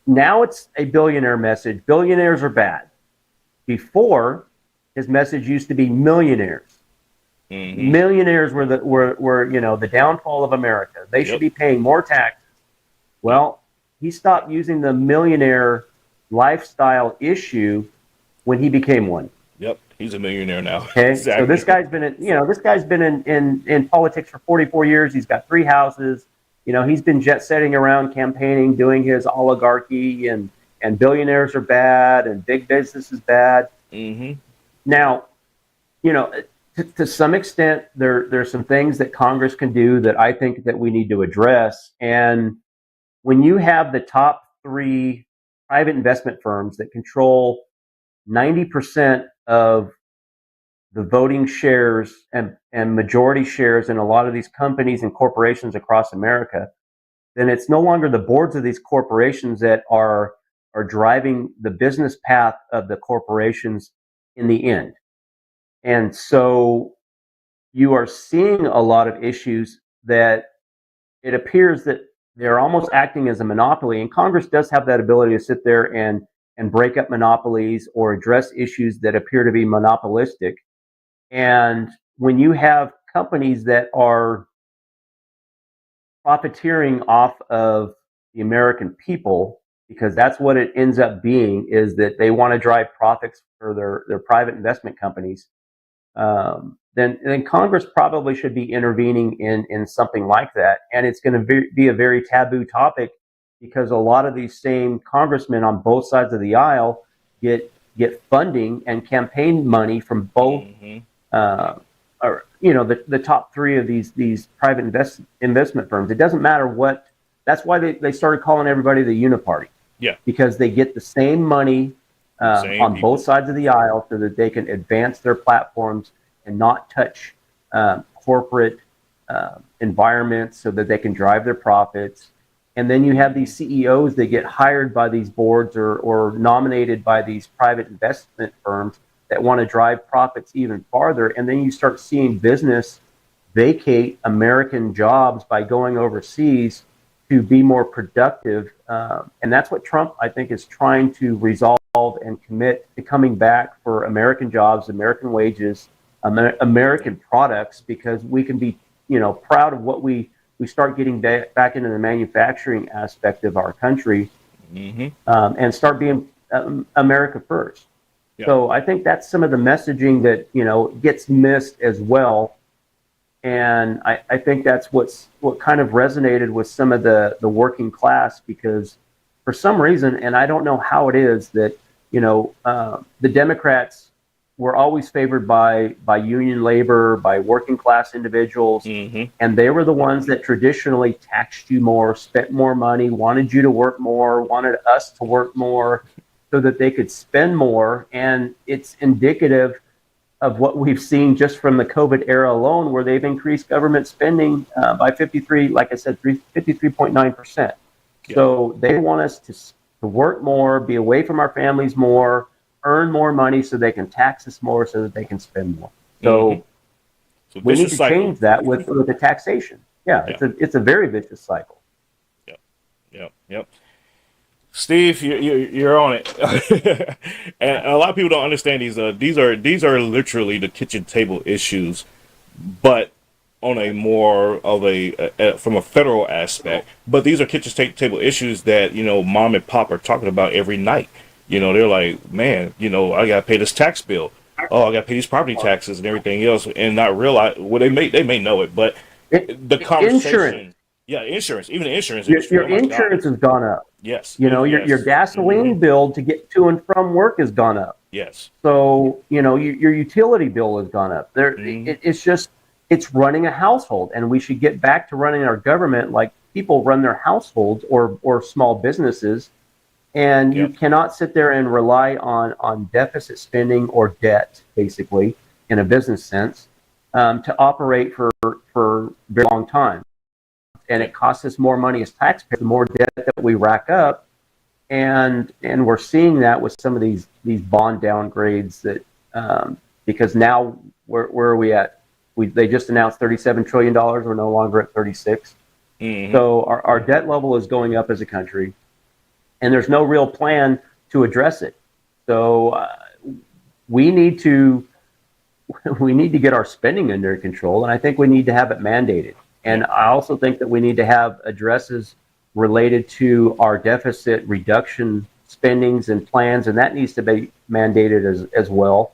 now it's a billionaire message. Billionaires are bad. Before, his message used to be millionaires. Mm-hmm. Millionaires were the downfall of America. They should be paying more taxes. Well, he stopped using the millionaire lifestyle issue when he became one.
Yep, he's a millionaire now.
Okay, exactly. So this guy's been in politics for 44 years. He's got 3 houses. He's been jet setting around, campaigning, doing his oligarchy, and and billionaires are bad and big business is bad.
Mm-hmm.
Now, you know, to some extent, there's some things that Congress can do that I think that we need to address. And when you have the top three private investment firms that control 90% of the voting shares and majority shares in a lot of these companies and corporations across America, then it's no longer the boards of these corporations that are driving the business path of the corporations in the end. And so you are seeing a lot of issues that it appears that they're almost acting as a monopoly. And Congress does have that ability to sit there and break up monopolies or address issues that appear to be monopolistic. And when you have companies that are profiteering off of the American people, because that's what it ends up being, is that they want to drive profits for their private investment companies, then Congress probably should be intervening in something like that. And it's going to be a very taboo topic because a lot of these same congressmen on both sides of the aisle get funding and campaign money from both, or the top three of these private investment firms. It doesn't matter what. That's why they started calling everybody the uniparty.
Yeah,
because they get the same money on
people.
both sides of the aisle so that they can advance their platforms and not touch corporate environments so that they can drive their profits. And then you have these CEOs that get hired by these boards or nominated by these private investment firms that want to drive profits even farther. And then you start seeing business vacate American jobs by going overseas to be more productive. And that's what Trump, I think, is trying to resolve and commit to coming back for American jobs, American wages, American products, because we can be, proud of what we start getting back into the manufacturing aspect of our country, and start being America first. Yep. So I think that's some of the messaging that, gets missed as well. And I think that's what kind of resonated with some of the working class, because for some reason, and I don't know how it is, that the Democrats were always favored by union labor, by working class individuals, and they were the ones that traditionally taxed you more, spent more money, wanted you to work more, wanted us to work more so that they could spend more. And it's indicative of what we've seen just from the COVID era alone, where they've increased government spending by 53.9%. Yeah. So they want us to work more, be away from our families more, earn more money so they can tax us more so that they can spend more. So, so we need to change that with the taxation. Yeah, it's a very vicious cycle.
Yep. Steve, you're on it, and a lot of people don't understand these are literally the kitchen table issues, but on a more of a from a federal aspect. But these are kitchen table issues that mom and pop are talking about every night. They're like, man, I gotta pay this tax bill. Oh, I gotta pay these property taxes and everything else, and not realize. Well, they may know it, but the conversation.
Insurance.
Yeah, insurance. Even the insurance.
Your insurance has gone up.
Yes.
Your gasoline bill to get to and from work has gone up.
Yes.
So, your utility bill has gone up. It's running a household, and we should get back to running our government like people run their households or small businesses. And you cannot sit there and rely on deficit spending or debt, basically, in a business sense, to operate for a very long time. And it costs us more money as taxpayers, the more debt that we rack up. And we're seeing that with some of these bond downgrades that because now where are we at? They just announced $37 trillion. We're no longer at 36. So our debt level is going up as a country, and there's no real plan to address it. So we need to get our spending under control, and I think we need to have it mandated. And I also think that we need to have addresses related to our deficit reduction spendings and plans, and that needs to be mandated as well.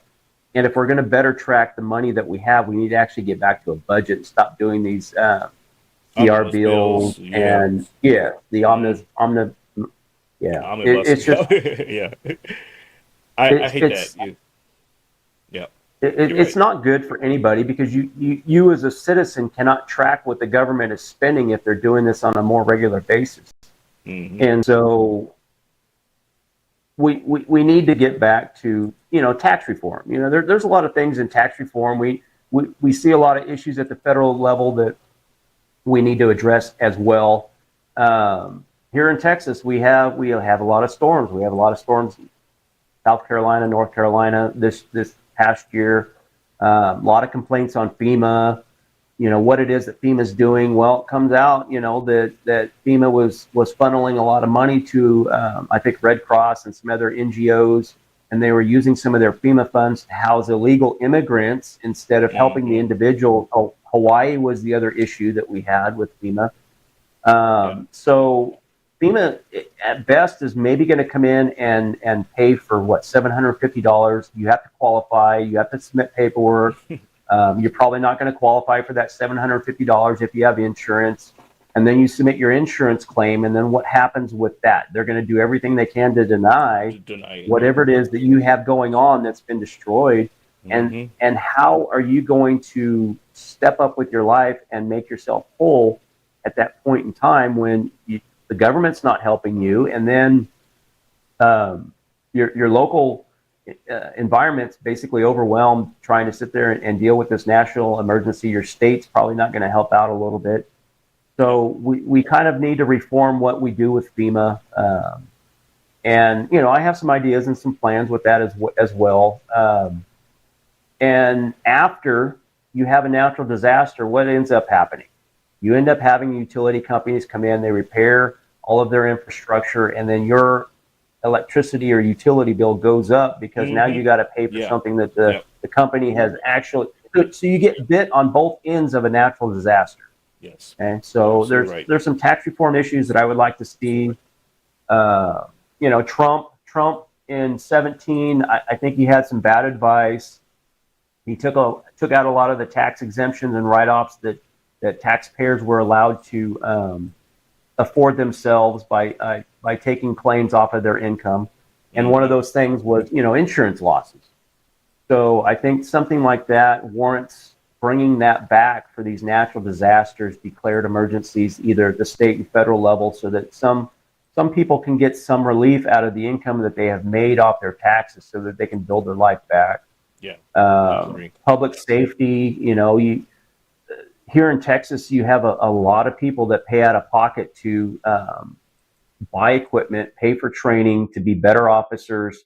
And if we're going to better track the money that we have, we need to actually get back to a budget and stop doing these CR bills and the Yeah,
Omnibus.
it's just
Yeah. I hate that.
it's
Yeah. You're
it's
right.
not good for anybody because you as a citizen cannot track what the government is spending if they're doing this on a more regular basis.
Hmm.
And so we need to get back to, tax reform. There's a lot of things in tax reform. We see a lot of issues at the federal level that we need to address as well. Here in Texas, we have a lot of storms. We have a lot of storms in South Carolina, North Carolina this past year. A lot of complaints on FEMA. What it is that FEMA's doing. Well, it comes out, that FEMA was funneling a lot of money to, I think, Red Cross and some other NGOs, and they were using some of their FEMA funds to house illegal immigrants instead of helping the
Hmm.
individual. Oh, Hawaii was the other issue that we had with FEMA.
Yeah.
So FEMA, at best, is maybe going to come in and pay for what, $750. You have to qualify. You have to submit paperwork. You're probably not going to qualify for that $750 if you have insurance. And then you submit your insurance claim. And then what happens with that? They're going to do everything they can to deny
Deny it. Yeah.
whatever it is that you have going on that's been destroyed. And
Hmm.
and how are you going to step up with your life and make yourself whole at that point in time when the government's not helping you, and then your local environment's basically overwhelmed trying to sit there and deal with this national emergency. Your state's probably not going to help out a little bit.
Yeah.
So we kind of need to reform what we do with FEMA. And, I have some ideas and some plans with that as well. And after you have a natural disaster, what ends up happening? You end up having utility companies come in, they repair all of their infrastructure, and then your electricity or utility bill goes up because now
Hmm.
you got to pay for
Yeah.
something that the,
Yep.
the company has actually. So you get bit on both ends of a natural disaster.
Yes.
And so
Absolutely
there's
right.
there's some tax reform issues that I would like to see. Trump in 17, I think he had some bad advice. He took out a lot of the tax exemptions and write-offs that taxpayers were allowed to afford themselves by taking claims off of their income. And one of
Hmm.
those things was, insurance losses. So I think something like that warrants bringing that back for these natural disasters, declared emergencies, either at the state and federal level, so that some people can get some relief out of the income that they have made off their taxes, so that they can build their life back.
Yeah. I agree.
Public safety, here in Texas, you have a lot of people that pay out of pocket to buy equipment, pay for training to be better officers,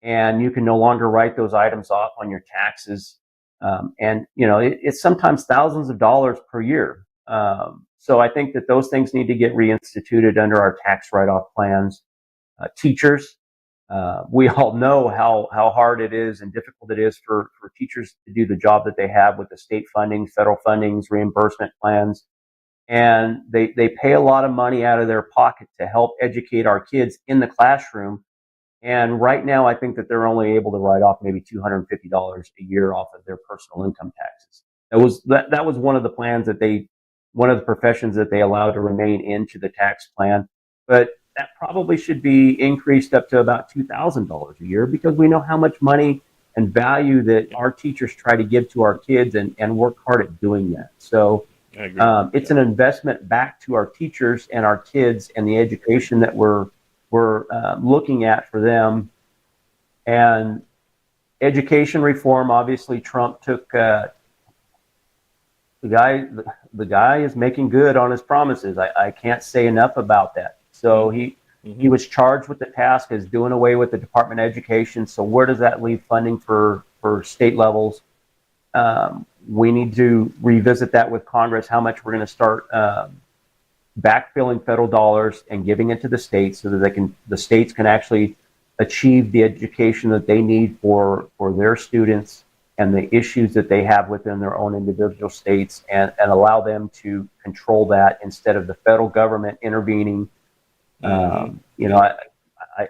and you can no longer write those items off on your taxes. And it's sometimes thousands of dollars per year. So I think that those things need to get reinstituted under our tax write-off plans. Teachers, we all know how hard it is and difficult it is for teachers to do the job that they have with the state funding, federal fundings, reimbursement plans. And they pay a lot of money out of their pocket to help educate our kids in the classroom. And right now, I think that they're only able to write off maybe $250 a year off of their personal income taxes. That was one of the plans one of the professions that they allowed to remain into the tax plan. But that probably should be increased up to about $2,000 a year, because we know how much money and value that
Yeah.
our teachers try to give to our kids, and work hard at doing that. So
I agree.
it's
Yeah.
an investment back to our teachers and our kids and the education that we're looking at for them. And education reform, obviously, Trump took the guy is making good on his promises. I can't say enough about that. So
Hmm.
he
Hmm.
was charged with the task as doing away with the Department of Education. So where does that leave funding for state levels? We need to revisit that with Congress, how much we're going to start backfilling federal dollars and giving it to the states, so that the states can actually achieve the education that they need for their students and the issues that they have within their own individual states, and allow them to control that instead of the federal government intervening.
Hmm.
You know,
Yeah.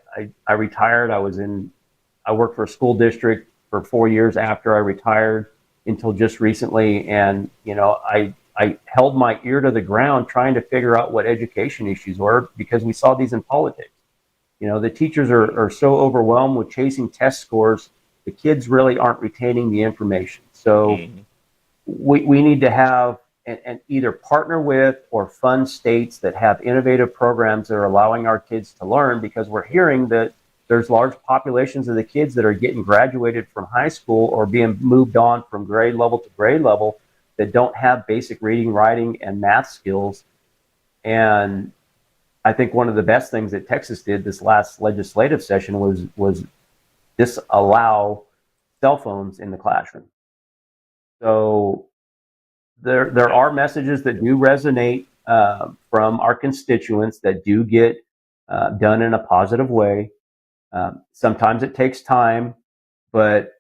I retired. I worked for a school district for 4 years after I retired until just recently. And, I held my ear to the ground trying to figure out what education issues were, because we saw these in politics. The teachers are so overwhelmed with chasing test scores, the kids really aren't retaining the information. So
Mm-hmm.
we need to have and either partner with or fund states that have innovative programs that are allowing our kids to learn, because we're hearing that there's large populations of the kids that are getting graduated from high school or being moved on from grade level to grade level that don't have basic reading, writing, and math skills. And I think one of the best things that Texas did this last legislative session was disallow cell phones in the classroom. So there are messages that do resonate from our constituents that do get done in a positive way. Sometimes it takes time, but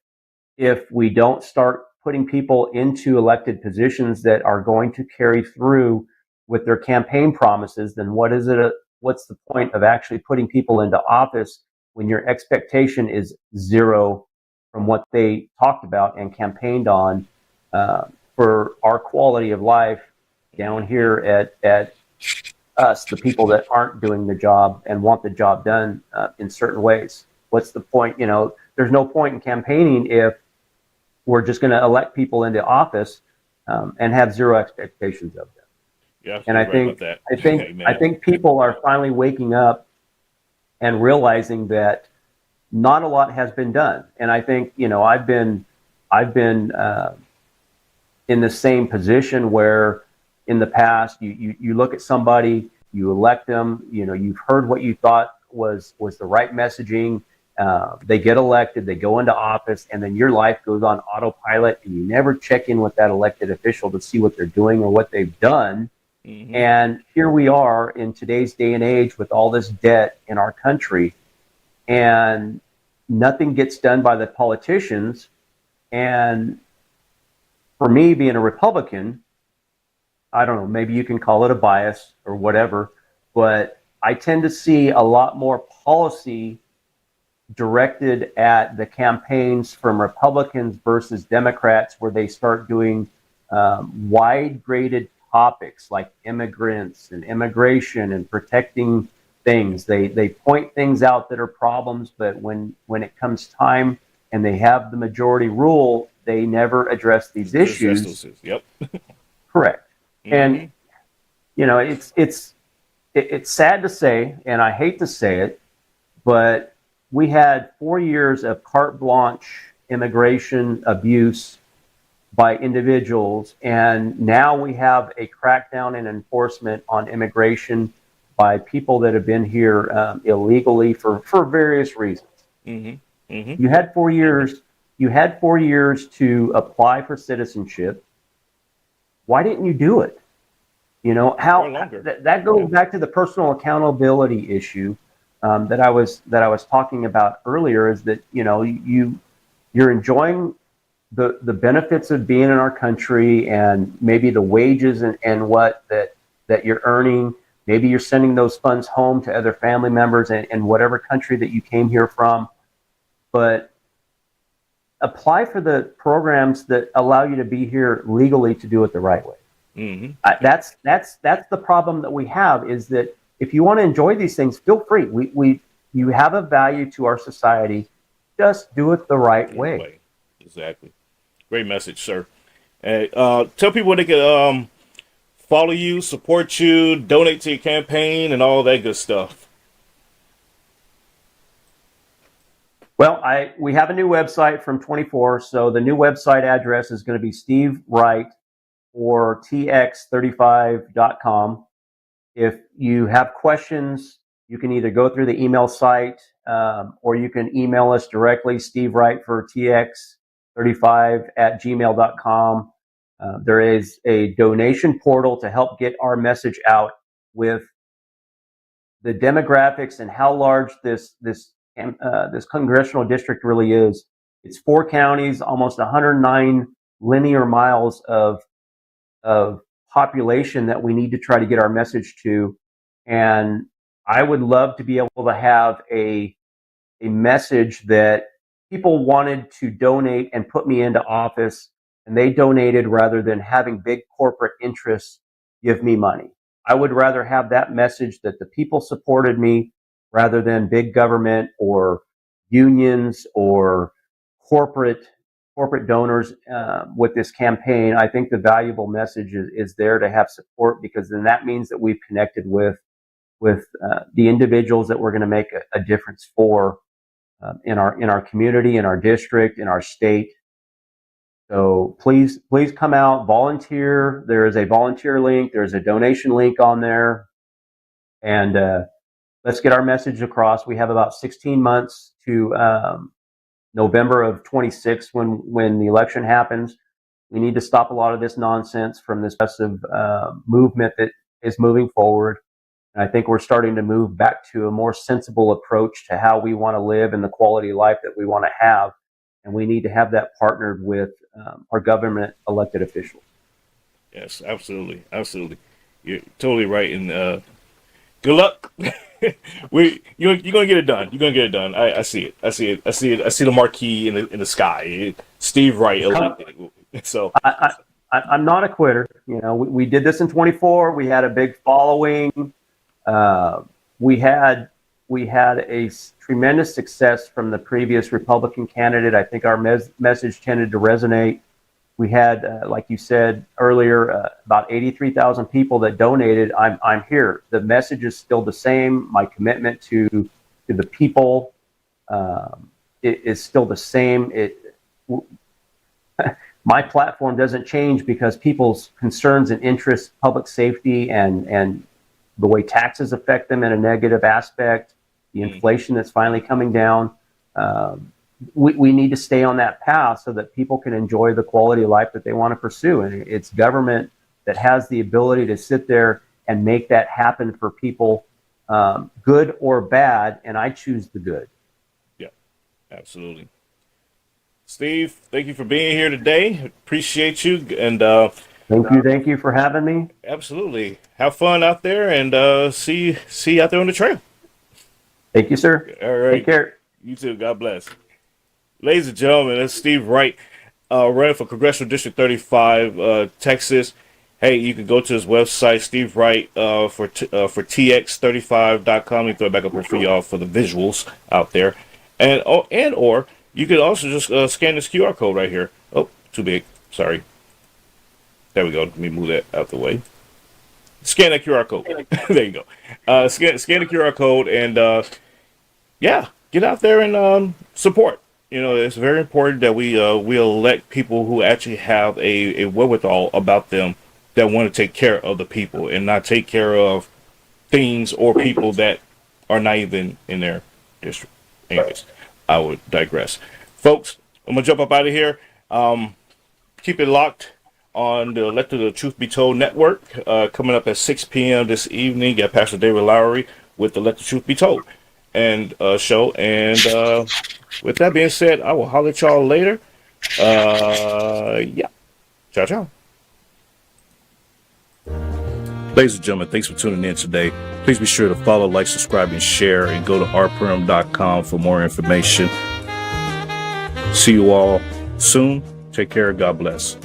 if we don't start putting people into elected positions that are going to carry through with their campaign promises, then what's the point of actually putting people into office when your expectation is zero from what they talked about and campaigned on for our quality of life down here at us, the people that aren't doing the job and want the job done in certain ways. What's the point? There's no point in campaigning if we're just going to elect people into office and have zero expectations of them.
Yeah,
And
right about that.
I
Amen.
think people are finally waking up and realizing that not a lot has been done. And I think I've been in the same position where in the past you look at somebody, you elect them, you've heard what you thought was the right messaging. They get elected, they go into office, and then your life goes on autopilot, and you never check in with that elected official to see what they're doing or what they've done.
Mm-hmm.
And here we are in today's day and age with all this debt in our country, and nothing gets done by the politicians. And for me, being a Republican, I don't know, maybe you can call it a bias or whatever, but I tend to see a lot more policy directed at the campaigns from Republicans versus Democrats, where they start doing wide graded topics like immigrants and immigration and protecting things. They point things out that are problems, but when it comes time and they have the majority rule, they never address these issues.
Yep.
Correct.
Mm-hmm.
And it's sad to say, and I hate to say it, but we had 4 years of carte blanche immigration abuse by individuals, and now we have a crackdown and enforcement on immigration by people that have been here illegally for various reasons.
Mm-hmm. Mm-hmm.
You had 4 years. You had 4 years to apply for citizenship. Why didn't you do it? How that goes back to the personal accountability issue that I was talking about earlier. Is that you're enjoying the benefits of being in our country and maybe the wages and what that you're earning. Maybe you're sending those funds home to other family members in whatever country that you came here from. But apply for the programs that allow you to be here legally to do it the right way.
Mm-hmm.
That's the problem that we have, is that if you want to enjoy these things, feel free. You have a value to our society. Just do it the right way.
Exactly. Great message, sir. Tell people they can follow you, support you, donate to your campaign, and all that good stuff.
Well, we have a new website from 24, so the new website address is going to be Steve Wright or tx35.com. If you have questions, you can either go through the email site or you can email us directly, Steve Wright for tx35@gmail.com. There is a donation portal to help get our message out with the demographics and how large this congressional district really is. It's 4 counties, almost 109 linear miles of population that we need to try to get our message to. And I would love to be able to have a message that people wanted to donate and put me into office, and they donated rather than having big corporate interests give me money. I would rather have that message that the people supported me rather than big government or unions or corporate donors with this campaign. I think the valuable message is there to have support, because then that means that we've connected with the individuals that we're going to make a difference for in our community, in our district, in our state. So please come out, volunteer. There is a volunteer link. There's a donation link on there, and let's get our message across. We have about 16 months to November of 26 when the election happens. We need to stop a lot of this nonsense from this progressive movement that is moving forward. And I think we're starting to move back to a more sensible approach to how we want to live and the quality of life that we want to have. And we need to have that partnered with our government elected officials.
Yes, absolutely. Absolutely. You're totally right. And good luck. You're gonna get it done. You're gonna get it done. I see it. I see it. I see it. I see the marquee in the sky. Steve Wright elected. So
I'm not a quitter. You know, we did this in 24. We had a big following. We had a tremendous success from the previous Republican candidate. I think our message tended to resonate. We had, like you said earlier, about 83,000 people that donated. I'm here. The message is still the same. My commitment to the people is still the same. My platform doesn't change because people's concerns and interests, public safety, and the way taxes affect them in a negative aspect, the inflation that's finally coming down. We need to stay on that path so that people can enjoy the quality of life that they want to pursue. And it's government that has the ability to sit there and make that happen for people, good or bad. And I choose the good.
yeah, absolutely. Steve, thank you for being here today. Appreciate you. And
Thank you for having me.
absolutely have fun out there, and see you out there on the trail.
Thank you, sir.
All right.
Take care.
You too. God bless. Ladies and gentlemen, that's Steve Wright, running for Congressional District 35, Texas. Hey, you can go to his website, Steve Wright, for tx35.com. Let me throw it back up here for y'all for the visuals out there. Or you could also just scan this QR code right here. Oh, too big. Sorry. There we go. Let me move that out the way. Scan that QR code. There you go. Scan the QR code, and yeah, get out there and support. You know, it's very important that we elect people who actually have a wherewithal about them, that want to take care of the people and not take care of things or people that are not even in their district. Anyways, I would digress. Folks, I'm going to jump up out of here. Keep it locked on the Let the Truth Be Told network. Coming up at 6 p.m. this evening, got Pastor David Lowery with the Let the Truth Be Told and show. And with that being said, I will holler at y'all later. Yeah. Ciao, ciao. Ladies and gentlemen, thanks for tuning in today. Please be sure to follow, like, subscribe, and share, and go to rpurham.com for more information. See you all soon. Take care. God bless.